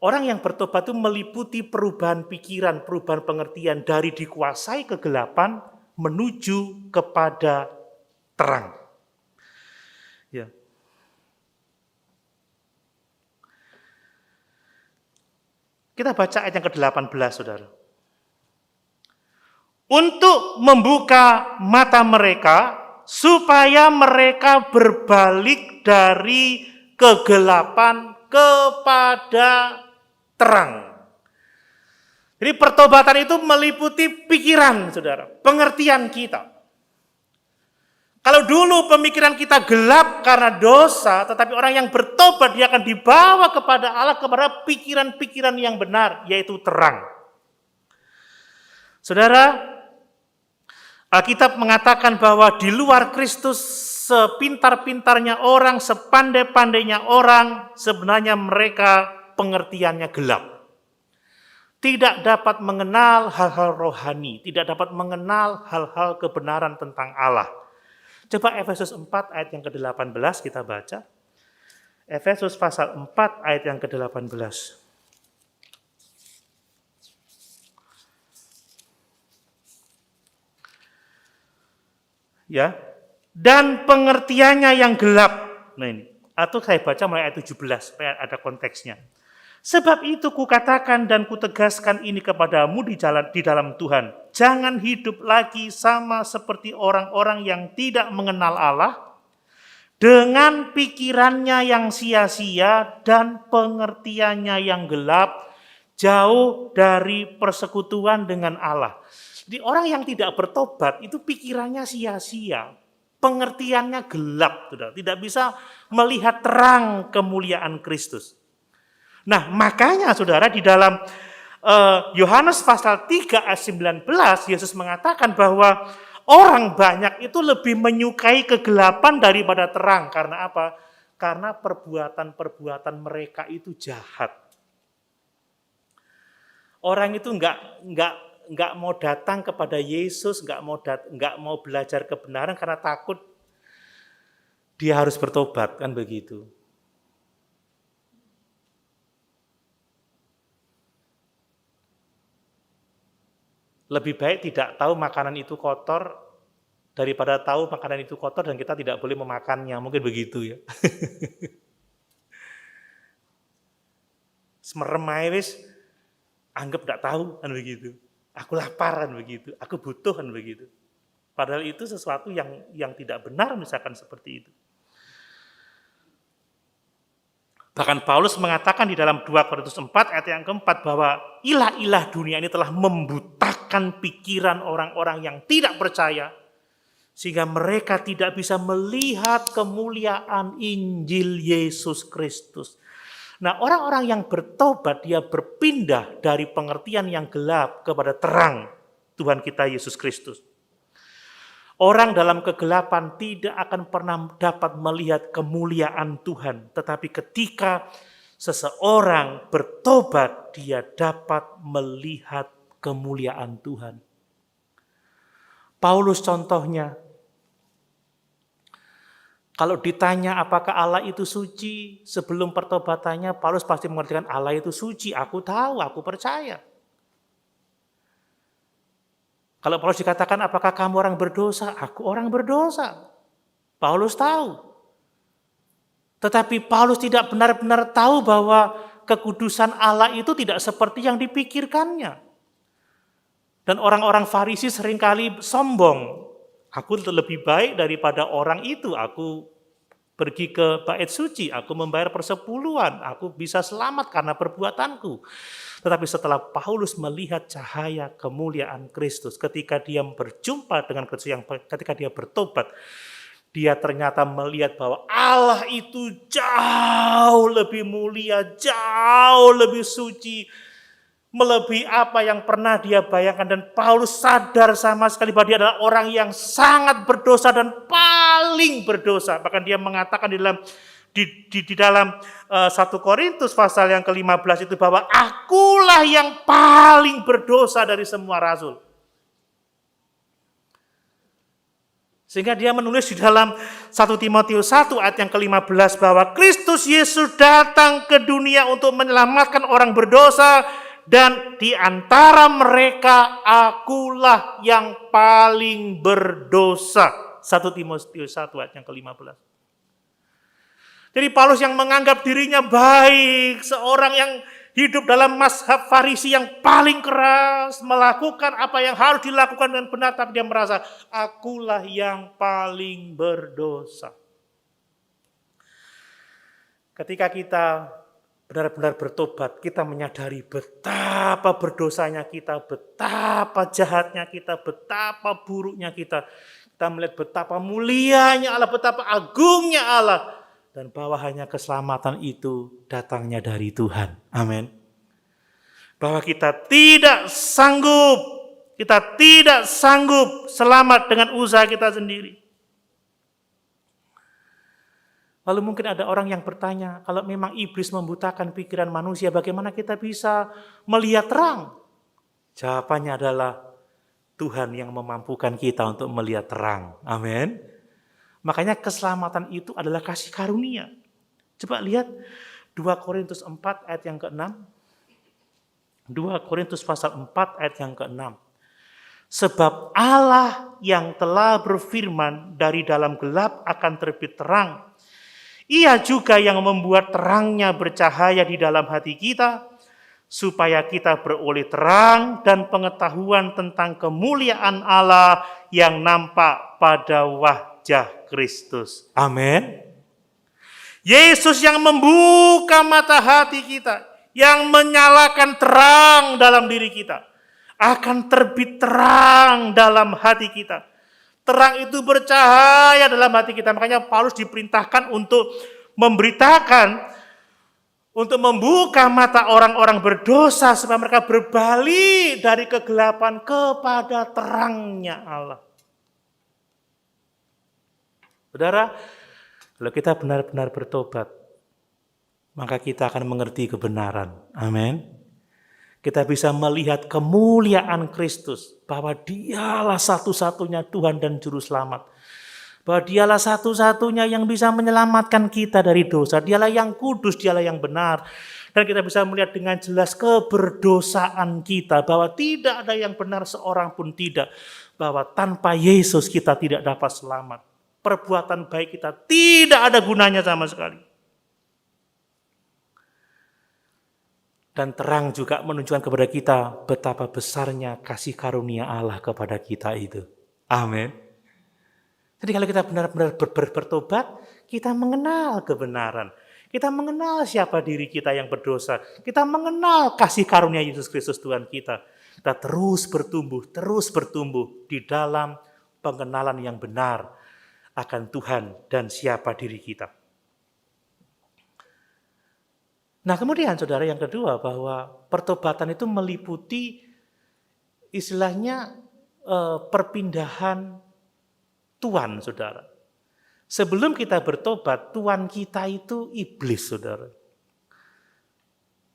Orang yang bertobat itu meliputi perubahan pikiran, perubahan pengertian dari dikuasai kegelapan menuju kepada terang. Ya. Kita baca ayat yang ke-18, saudara. Untuk membuka mata mereka, supaya mereka berbalik dari kegelapan kepada terang. Jadi pertobatan itu meliputi pikiran, saudara, pengertian kita. Kalau dulu pemikiran kita gelap karena dosa, tetapi orang yang bertobat dia akan dibawa kepada Allah, kepada pikiran-pikiran yang benar, yaitu terang. Saudara, Alkitab mengatakan bahwa di luar Kristus, sepintar-pintarnya orang, sepandai-pandainya orang, sebenarnya mereka pengertiannya gelap. Tidak dapat mengenal hal-hal rohani, tidak dapat mengenal hal-hal kebenaran tentang Allah. Coba Efesus 4 ayat yang ke-18 kita baca. Efesus pasal 4 ayat yang ke-18. Ya, dan pengertiannya yang gelap. Nah ini, atau saya baca mulai ayat 17 supaya ada konteksnya. Sebab itu kukatakan dan kutegaskan ini kepadamu di dalam Tuhan. Jangan hidup lagi sama seperti orang-orang yang tidak mengenal Allah, dengan pikirannya yang sia-sia dan pengertiannya yang gelap, jauh dari persekutuan dengan Allah. Jadi orang yang tidak bertobat itu pikirannya sia-sia, pengertiannya gelap, tidak bisa melihat terang kemuliaan Kristus. Nah, makanya saudara di dalam Yohanes pasal 3 ayat 19 Yesus mengatakan bahwa orang banyak itu lebih menyukai kegelapan daripada terang. Karena apa? Karena perbuatan-perbuatan mereka itu jahat. Orang itu nggak mau datang kepada Yesus, nggak mau belajar kebenaran karena takut dia harus bertobat, kan begitu. Lebih baik tidak tahu makanan itu kotor daripada tahu makanan itu kotor dan kita tidak boleh memakannya. Mungkin begitu ya. Semerem ae wis anggap tidak tahu kan begitu. Aku lapar kan begitu, aku butuh kan begitu. Padahal itu sesuatu yang tidak benar misalkan seperti itu. Bahkan Paulus mengatakan di dalam 2 Korintus 4 ayat yang keempat bahwa ilah-ilah dunia ini telah membutakan pikiran orang-orang yang tidak percaya sehingga mereka tidak bisa melihat kemuliaan Injil Yesus Kristus. Nah, orang-orang yang bertobat dia berpindah dari pengertian yang gelap kepada terang Tuhan kita Yesus Kristus. Orang dalam kegelapan tidak akan pernah dapat melihat kemuliaan Tuhan. Tetapi ketika seseorang bertobat, dia dapat melihat kemuliaan Tuhan. Paulus contohnya, kalau ditanya apakah Allah itu suci, sebelum pertobatannya Paulus pasti mengertikan Allah itu suci. Aku tahu, aku percaya. Kalau Paulus dikatakan apakah kamu orang berdosa? Aku orang berdosa. Paulus tahu. Tetapi Paulus tidak benar-benar tahu bahwa kekudusan Allah itu tidak seperti yang dipikirkannya. Dan orang-orang Farisi seringkali sombong. Aku lebih baik daripada orang itu. Aku pergi ke bait suci, aku membayar persepuluhan, aku bisa selamat karena perbuatanku. Tetapi setelah Paulus melihat cahaya kemuliaan Kristus, ketika dia berjumpa dengan Kristus, ketika dia bertobat, dia ternyata melihat bahwa Allah itu jauh lebih mulia, jauh lebih suci, melebihi apa yang pernah dia bayangkan. Dan Paulus sadar sama sekali bahwa dia adalah orang yang sangat berdosa dan paling berdosa. Bahkan dia mengatakan di dalam 1 Korintus pasal yang ke-15 itu bahwa akulah yang paling berdosa dari semua rasul. Sehingga dia menulis di dalam 1 Timotius 1 ayat yang ke-15 bahwa Kristus Yesus datang ke dunia untuk menyelamatkan orang berdosa, dan di antara mereka akulah yang paling berdosa. 1 Timotius 1 ayat yang ke-15. Jadi Paulus yang menganggap dirinya baik, seorang yang hidup dalam mazhab Farisi yang paling keras, melakukan apa yang harus dilakukan dengan benar, tapi dia merasa akulah yang paling berdosa. Ketika kita benar-benar bertobat, kita menyadari betapa berdosanya kita, betapa jahatnya kita, betapa buruknya kita. Kita melihat betapa mulianya Allah, betapa agungnya Allah. Dan bahwa hanya keselamatan itu datangnya dari Tuhan. Amin. Bahwa kita tidak sanggup selamat dengan usaha kita sendiri. Lalu mungkin ada orang yang bertanya, kalau memang iblis membutakan pikiran manusia, bagaimana kita bisa melihat terang? Jawabannya adalah Tuhan yang memampukan kita untuk melihat terang. Amin. Makanya keselamatan itu adalah kasih karunia. Coba lihat 2 Korintus 4 ayat yang ke-6. 2 Korintus pasal 4 ayat yang ke-6. Sebab Allah yang telah berfirman dari dalam gelap akan terbit terang. Ia juga yang membuat terangnya bercahaya di dalam hati kita, supaya kita beroleh terang dan pengetahuan tentang kemuliaan Allah yang nampak pada wajah Kristus. Amin. Yesus yang membuka mata hati kita, yang menyalakan terang dalam diri kita. Akan terbit terang dalam hati kita. Terang itu bercahaya dalam hati kita. Makanya Paulus diperintahkan untuk memberitakan, untuk membuka mata orang-orang berdosa supaya mereka berbalik dari kegelapan kepada terangnya Allah. Saudara, kalau kita benar-benar bertobat, maka kita akan mengerti kebenaran. Amin. Kita bisa melihat kemuliaan Kristus, bahwa dialah satu-satunya Tuhan dan Juru Selamat. Bahwa dialah satu-satunya yang bisa menyelamatkan kita dari dosa. Dialah yang kudus, dialah yang benar. Dan kita bisa melihat dengan jelas keberdosaan kita, bahwa tidak ada yang benar seorang pun tidak. Bahwa tanpa Yesus kita tidak dapat selamat. Perbuatan baik kita tidak ada gunanya sama sekali. Dan terang juga menunjukkan kepada kita betapa besarnya kasih karunia Allah kepada kita itu. Amin. Jadi kalau kita benar-benar bertobat, kita mengenal kebenaran. Kita mengenal siapa diri kita yang berdosa. Kita mengenal kasih karunia Yesus Kristus Tuhan kita. Kita terus bertumbuh di dalam pengenalan yang benar akan Tuhan dan siapa diri kita. Nah kemudian saudara yang kedua, bahwa pertobatan itu meliputi istilahnya perpindahan tuan, saudara. Sebelum kita bertobat, tuan kita itu iblis, saudara.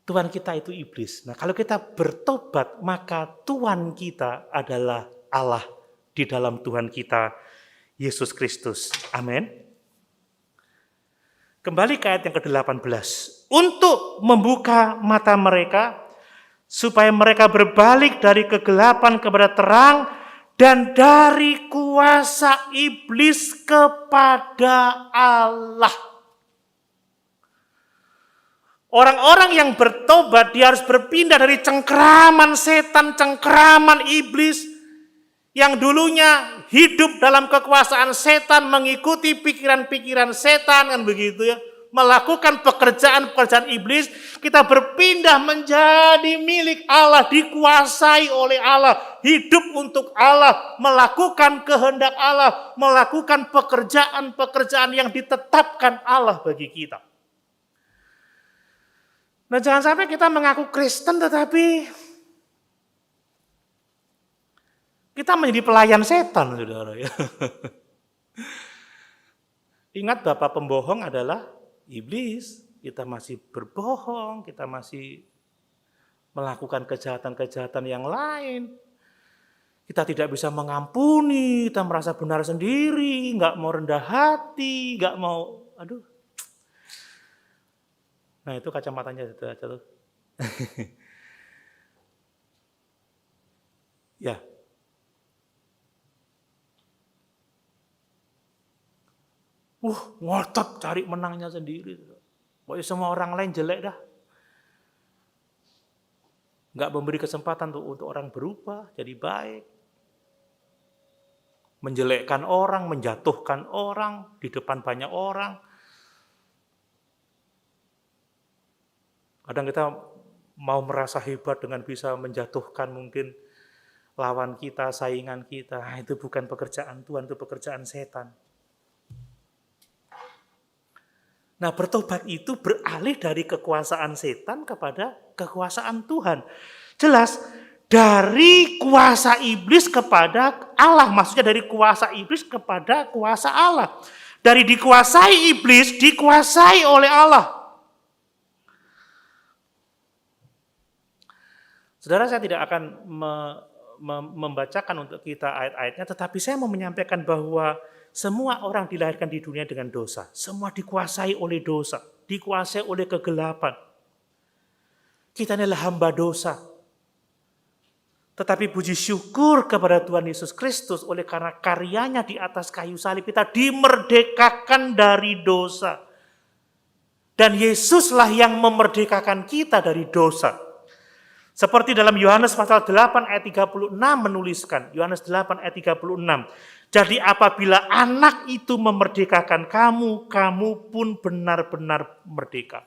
Tuan kita itu iblis. Nah kalau kita bertobat, maka tuan kita adalah Allah di dalam Tuhan kita, Yesus Kristus. Amin. Kembali ke ayat yang ke-18. Untuk membuka mata mereka, supaya mereka berbalik dari kegelapan kepada terang, dan dari kuasa iblis kepada Allah. Orang-orang yang bertobat, dia harus berpindah dari cengkeraman setan, cengkeraman iblis, yang dulunya hidup dalam kekuasaan setan, mengikuti pikiran-pikiran setan, kan begitu ya, melakukan pekerjaan-pekerjaan iblis. Kita berpindah menjadi milik Allah, dikuasai oleh Allah, hidup untuk Allah, melakukan kehendak Allah, melakukan pekerjaan-pekerjaan yang ditetapkan Allah bagi kita. Nah, jangan sampai kita mengaku Kristen tetapi kita menjadi pelayan setan, saudara. Ingat, bapak pembohong adalah iblis. Kita masih berbohong, kita masih melakukan kejahatan-kejahatan yang lain. Kita tidak bisa mengampuni, kita merasa benar sendiri, nggak mau rendah hati, nggak mau, aduh. Nah itu kacamatanya itu aja tuh. Ya. Ngotot cari menangnya sendiri. Pokoknya semua orang lain jelek dah. Nggak memberi kesempatan untuk orang berubah, jadi baik. Menjelekkan orang, menjatuhkan orang di depan banyak orang. Kadang kita mau merasa hebat dengan bisa menjatuhkan mungkin lawan kita, saingan kita. Nah, itu bukan pekerjaan Tuhan, itu pekerjaan setan. Nah, bertobat itu beralih dari kekuasaan setan kepada kekuasaan Tuhan. Jelas, dari kuasa iblis kepada Allah. Maksudnya dari kuasa iblis kepada kuasa Allah. Dari dikuasai iblis, dikuasai oleh Allah. Saudara, saya tidak akan membacakan untuk kita ayat-ayatnya, tetapi saya mau menyampaikan bahwa semua orang dilahirkan di dunia dengan dosa. Semua dikuasai oleh dosa, dikuasai oleh kegelapan. Kita adalah hamba dosa. Tetapi puji syukur kepada Tuhan Yesus Kristus, oleh karena karyanya di atas kayu salib, kita dimerdekakan dari dosa. Dan Yesuslah yang memerdekakan kita dari dosa. Seperti dalam Yohanes pasal 8 ayat 36 menuliskan, Yohanes 8 ayat 36. Jadi apabila anak itu memerdekakan kamu, kamu pun benar-benar merdeka.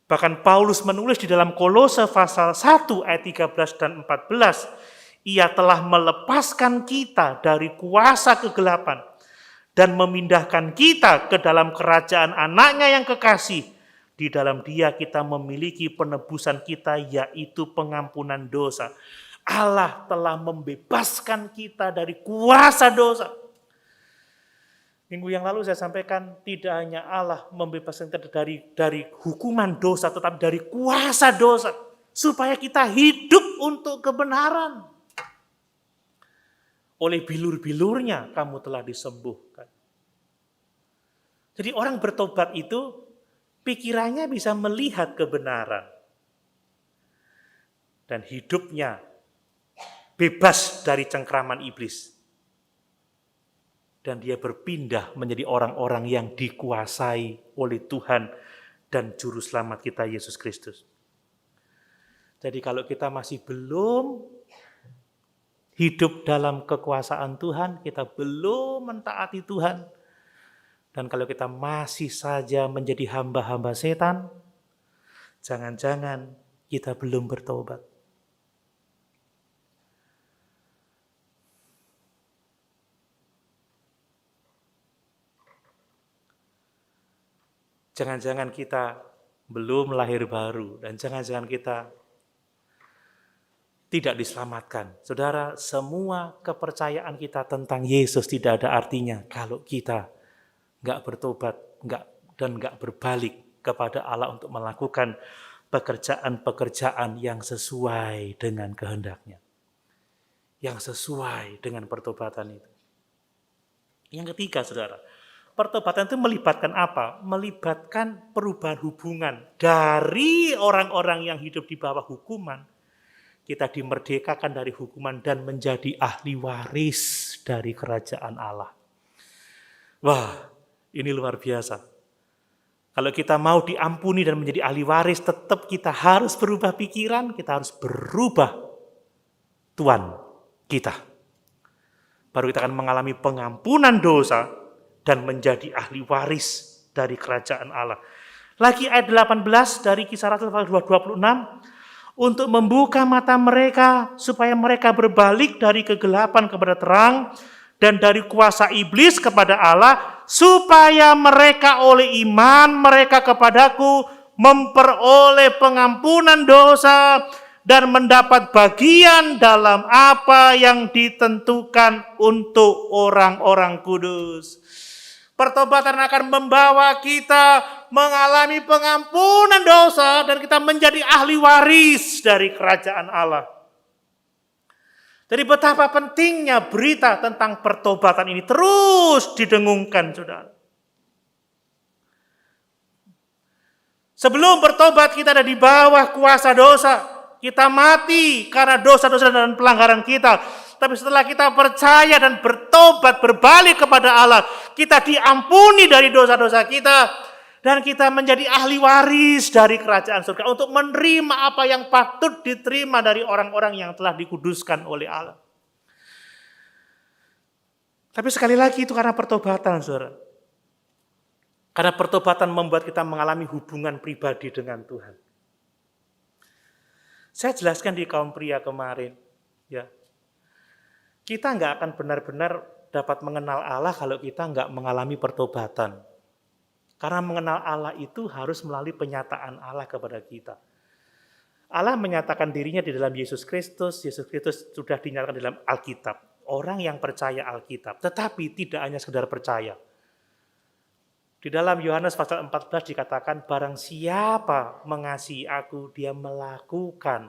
Bahkan Paulus menulis di dalam Kolose pasal 1 ayat 13 dan 14, ia telah melepaskan kita dari kuasa kegelapan dan memindahkan kita ke dalam kerajaan anaknya yang kekasih. Di dalam dia kita memiliki penebusan kita, yaitu pengampunan dosa. Allah telah membebaskan kita dari kuasa dosa. Minggu yang lalu saya sampaikan, tidak hanya Allah membebaskan kita dari hukuman dosa, tetapi dari kuasa dosa. supaya kita hidup untuk kebenaran. Oleh bilur-bilurnya kamu telah disembuhkan. Jadi orang bertobat itu pikirannya bisa melihat kebenaran. Dan hidupnya bebas dari cengkraman iblis. Dan dia berpindah menjadi orang-orang yang dikuasai oleh Tuhan dan Juru Selamat kita Yesus Kristus. Jadi kalau kita masih belum hidup dalam kekuasaan Tuhan, kita belum mentaati Tuhan, dan kalau kita masih saja menjadi hamba-hamba setan, jangan-jangan kita belum bertobat. Jangan-jangan kita belum lahir baru, dan jangan-jangan kita tidak diselamatkan. Saudara, semua kepercayaan kita tentang Yesus tidak ada artinya kalau kita nggak bertobat dan nggak berbalik kepada Allah untuk melakukan pekerjaan-pekerjaan yang sesuai dengan kehendaknya. Yang sesuai dengan pertobatan itu. Yang ketiga, saudara, pertobatan itu melibatkan apa? Melibatkan perubahan hubungan dari orang-orang yang hidup di bawah hukuman. Kita dimerdekakan dari hukuman dan menjadi ahli waris dari kerajaan Allah. Wah, ini luar biasa. Kalau kita mau diampuni dan menjadi ahli waris, tetap kita harus berubah pikiran, kita harus berubah Tuhan kita. Baru kita akan mengalami pengampunan dosa dan menjadi ahli waris dari kerajaan Allah. Lagi ayat 18 dari Kisah Rasul 2:26, untuk membuka mata mereka supaya mereka berbalik dari kegelapan kepada terang dan dari kuasa iblis kepada Allah, supaya mereka oleh iman mereka kepadaku memperoleh pengampunan dosa dan mendapat bagian dalam apa yang ditentukan untuk orang-orang kudus. Pertobatan akan membawa kita mengalami pengampunan dosa dan kita menjadi ahli waris dari kerajaan Allah. Jadi betapa pentingnya berita tentang pertobatan ini terus didengungkan, saudara. Sebelum bertobat kita ada di bawah kuasa dosa. Kita mati karena dosa-dosa dan pelanggaran kita. Tapi setelah kita percaya dan bertobat, berbalik kepada Allah, kita diampuni dari dosa-dosa kita. Dan kita menjadi ahli waris dari kerajaan surga untuk menerima apa yang patut diterima dari orang-orang yang telah dikuduskan oleh Allah. Tapi sekali lagi itu karena pertobatan, saudara. Karena pertobatan membuat kita mengalami hubungan pribadi dengan Tuhan. Saya jelaskan di kaum pria kemarin, ya. Kita nggak akan benar-benar dapat mengenal Allah kalau kita nggak mengalami pertobatan. Karena mengenal Allah itu harus melalui penyataan Allah kepada kita. Allah menyatakan dirinya di dalam Yesus Kristus. Yesus Kristus sudah dinyatakan dalam Alkitab. Orang yang percaya Alkitab, tetapi tidak hanya sekedar percaya. Di dalam Yohanes pasal 14 dikatakan, barang siapa mengasihi aku, dia melakukan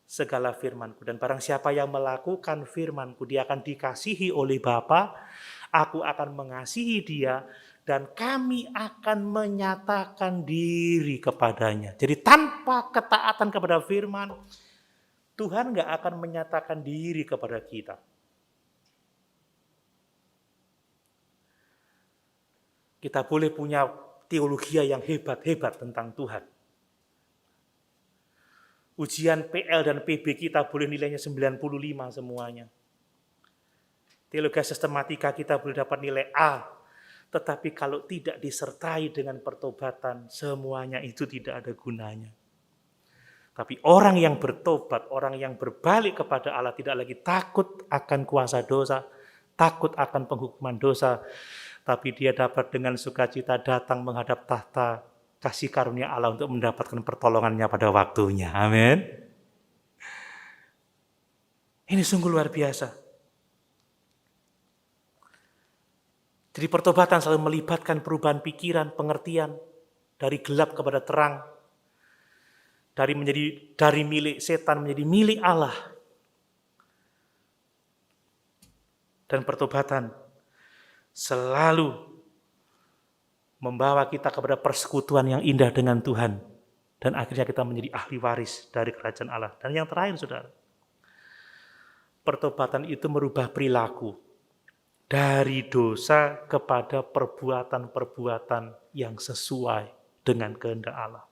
segala firman-Ku. Dan barang siapa yang melakukan firman-Ku, dia akan dikasihi oleh Bapa. Aku akan mengasihi dia, dan kami akan menyatakan diri kepadanya. Jadi tanpa ketaatan kepada firman, Tuhan gak akan menyatakan diri kepada kita. Kita boleh punya teologi yang hebat-hebat tentang Tuhan. Ujian PL dan PB kita boleh nilainya 95 semuanya. Teologi sistematika kita boleh dapat nilai A. Tetapi kalau tidak disertai dengan pertobatan, semuanya itu tidak ada gunanya. Tapi orang yang bertobat, orang yang berbalik kepada Allah tidak lagi takut akan kuasa dosa, takut akan penghukuman dosa, tapi dia dapat dengan sukacita datang menghadap tahta kasih karunia Allah untuk mendapatkan pertolongannya pada waktunya. Amin. Ini sungguh luar biasa. Jadi pertobatan selalu melibatkan perubahan pikiran, pengertian, dari gelap kepada terang. dari milik setan menjadi milik Allah. Dan pertobatan selalu membawa kita kepada persekutuan yang indah dengan Tuhan. Dan akhirnya kita menjadi ahli waris dari kerajaan Allah. Dan yang terakhir, saudara, pertobatan itu merubah perilaku dari dosa kepada perbuatan-perbuatan yang sesuai dengan kehendak Allah.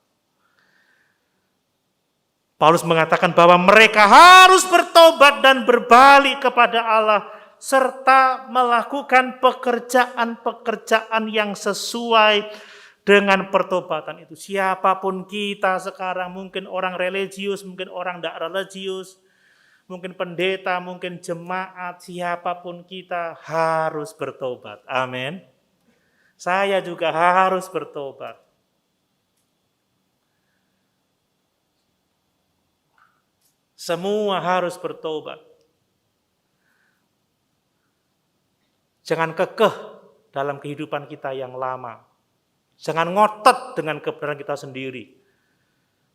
Paulus mengatakan bahwa mereka harus bertobat dan berbalik kepada Allah, serta melakukan pekerjaan-pekerjaan yang sesuai dengan pertobatan itu. Siapapun kita sekarang, mungkin orang religius, mungkin orang tidak religius, mungkin pendeta, mungkin jemaat, siapapun kita harus bertobat. Amin. Saya juga harus bertobat. Semua harus bertobat. Jangan kekeh dalam kehidupan kita yang lama. Jangan ngotot dengan kebenaran kita sendiri.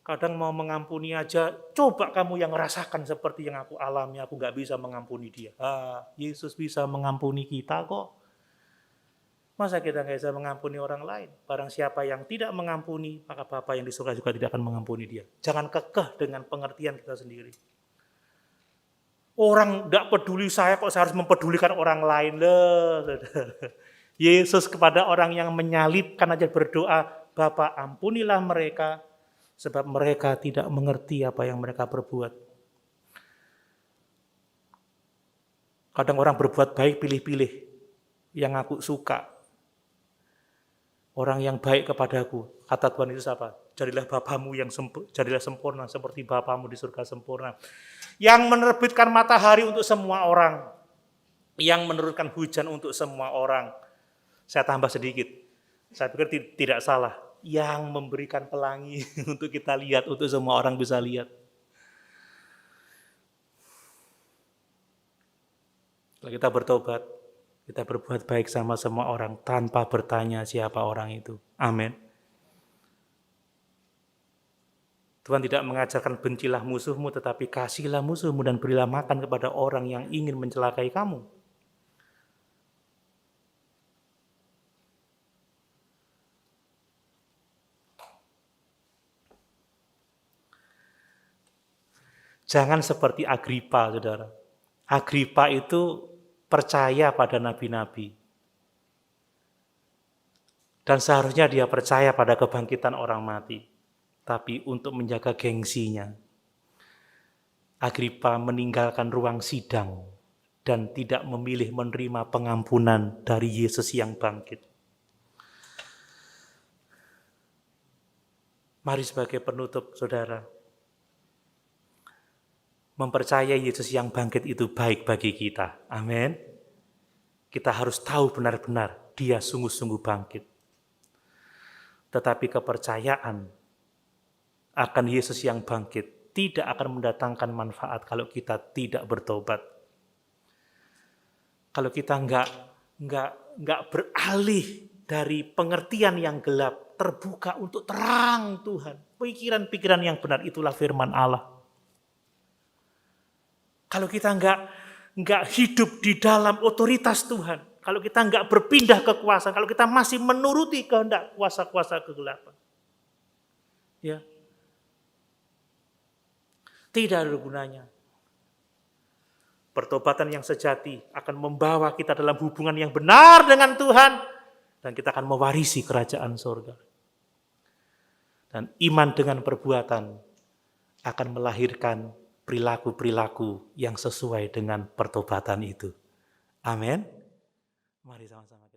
Kadang mau mengampuni aja, coba kamu yang merasakan seperti yang aku alami, aku gak bisa mengampuni dia. Yesus bisa mengampuni kita kok. Masa kita gak bisa mengampuni orang lain? Barang siapa yang tidak mengampuni, maka Bapa yang di surga juga tidak akan mengampuni dia. Jangan kekeh dengan pengertian kita sendiri. Orang gak peduli saya, kok saya harus mempedulikan orang lain. Yesus kepada orang yang menyalibkan aja berdoa, Bapa ampunilah mereka, sebab mereka tidak mengerti apa yang mereka perbuat. Kadang orang berbuat baik pilih-pilih yang aku suka. Orang yang baik kepadaku, kata Tuhan Yesus apa? Jadilah Bapamu yang jadilah sempurna seperti Bapamu di surga sempurna. Yang menerbitkan matahari untuk semua orang, yang menurunkan hujan untuk semua orang. Saya tambah sedikit, saya pikir tidak salah. Yang memberikan pelangi untuk kita lihat, untuk semua orang bisa lihat. Kalau kita bertobat, kita berbuat baik sama semua orang tanpa bertanya siapa orang itu. Amin. Tuhan tidak mengajarkan bencilah musuhmu, tetapi kasihlah musuhmu dan berilah makan kepada orang yang ingin mencelakai kamu. Jangan seperti Agripa, saudara. Agripa itu percaya pada nabi-nabi. Dan seharusnya dia percaya pada kebangkitan orang mati. Tapi untuk menjaga gengsinya, Agripa meninggalkan ruang sidang dan tidak memilih menerima pengampunan dari Yesus yang bangkit. Mari sebagai penutup, saudara, mempercayai Yesus yang bangkit itu baik bagi kita. Amin. Kita harus tahu benar-benar dia sungguh-sungguh bangkit. Tetapi kepercayaan akan Yesus yang bangkit tidak akan mendatangkan manfaat kalau kita tidak bertobat. Kalau kita enggak beralih dari pengertian yang gelap, terbuka untuk terang Tuhan. Pikiran-pikiran yang benar, itulah firman Allah. Kalau kita enggak hidup di dalam otoritas Tuhan, kalau kita enggak berpindah kekuasaan, kalau kita masih menuruti kehendak kuasa-kuasa kegelapan, ya, tidak ada gunanya. Pertobatan yang sejati akan membawa kita dalam hubungan yang benar dengan Tuhan, dan kita akan mewarisi kerajaan surga. Dan iman dengan perbuatan akan melahirkan perilaku-perilaku yang sesuai dengan pertobatan itu. Amin. Mari sama-sama.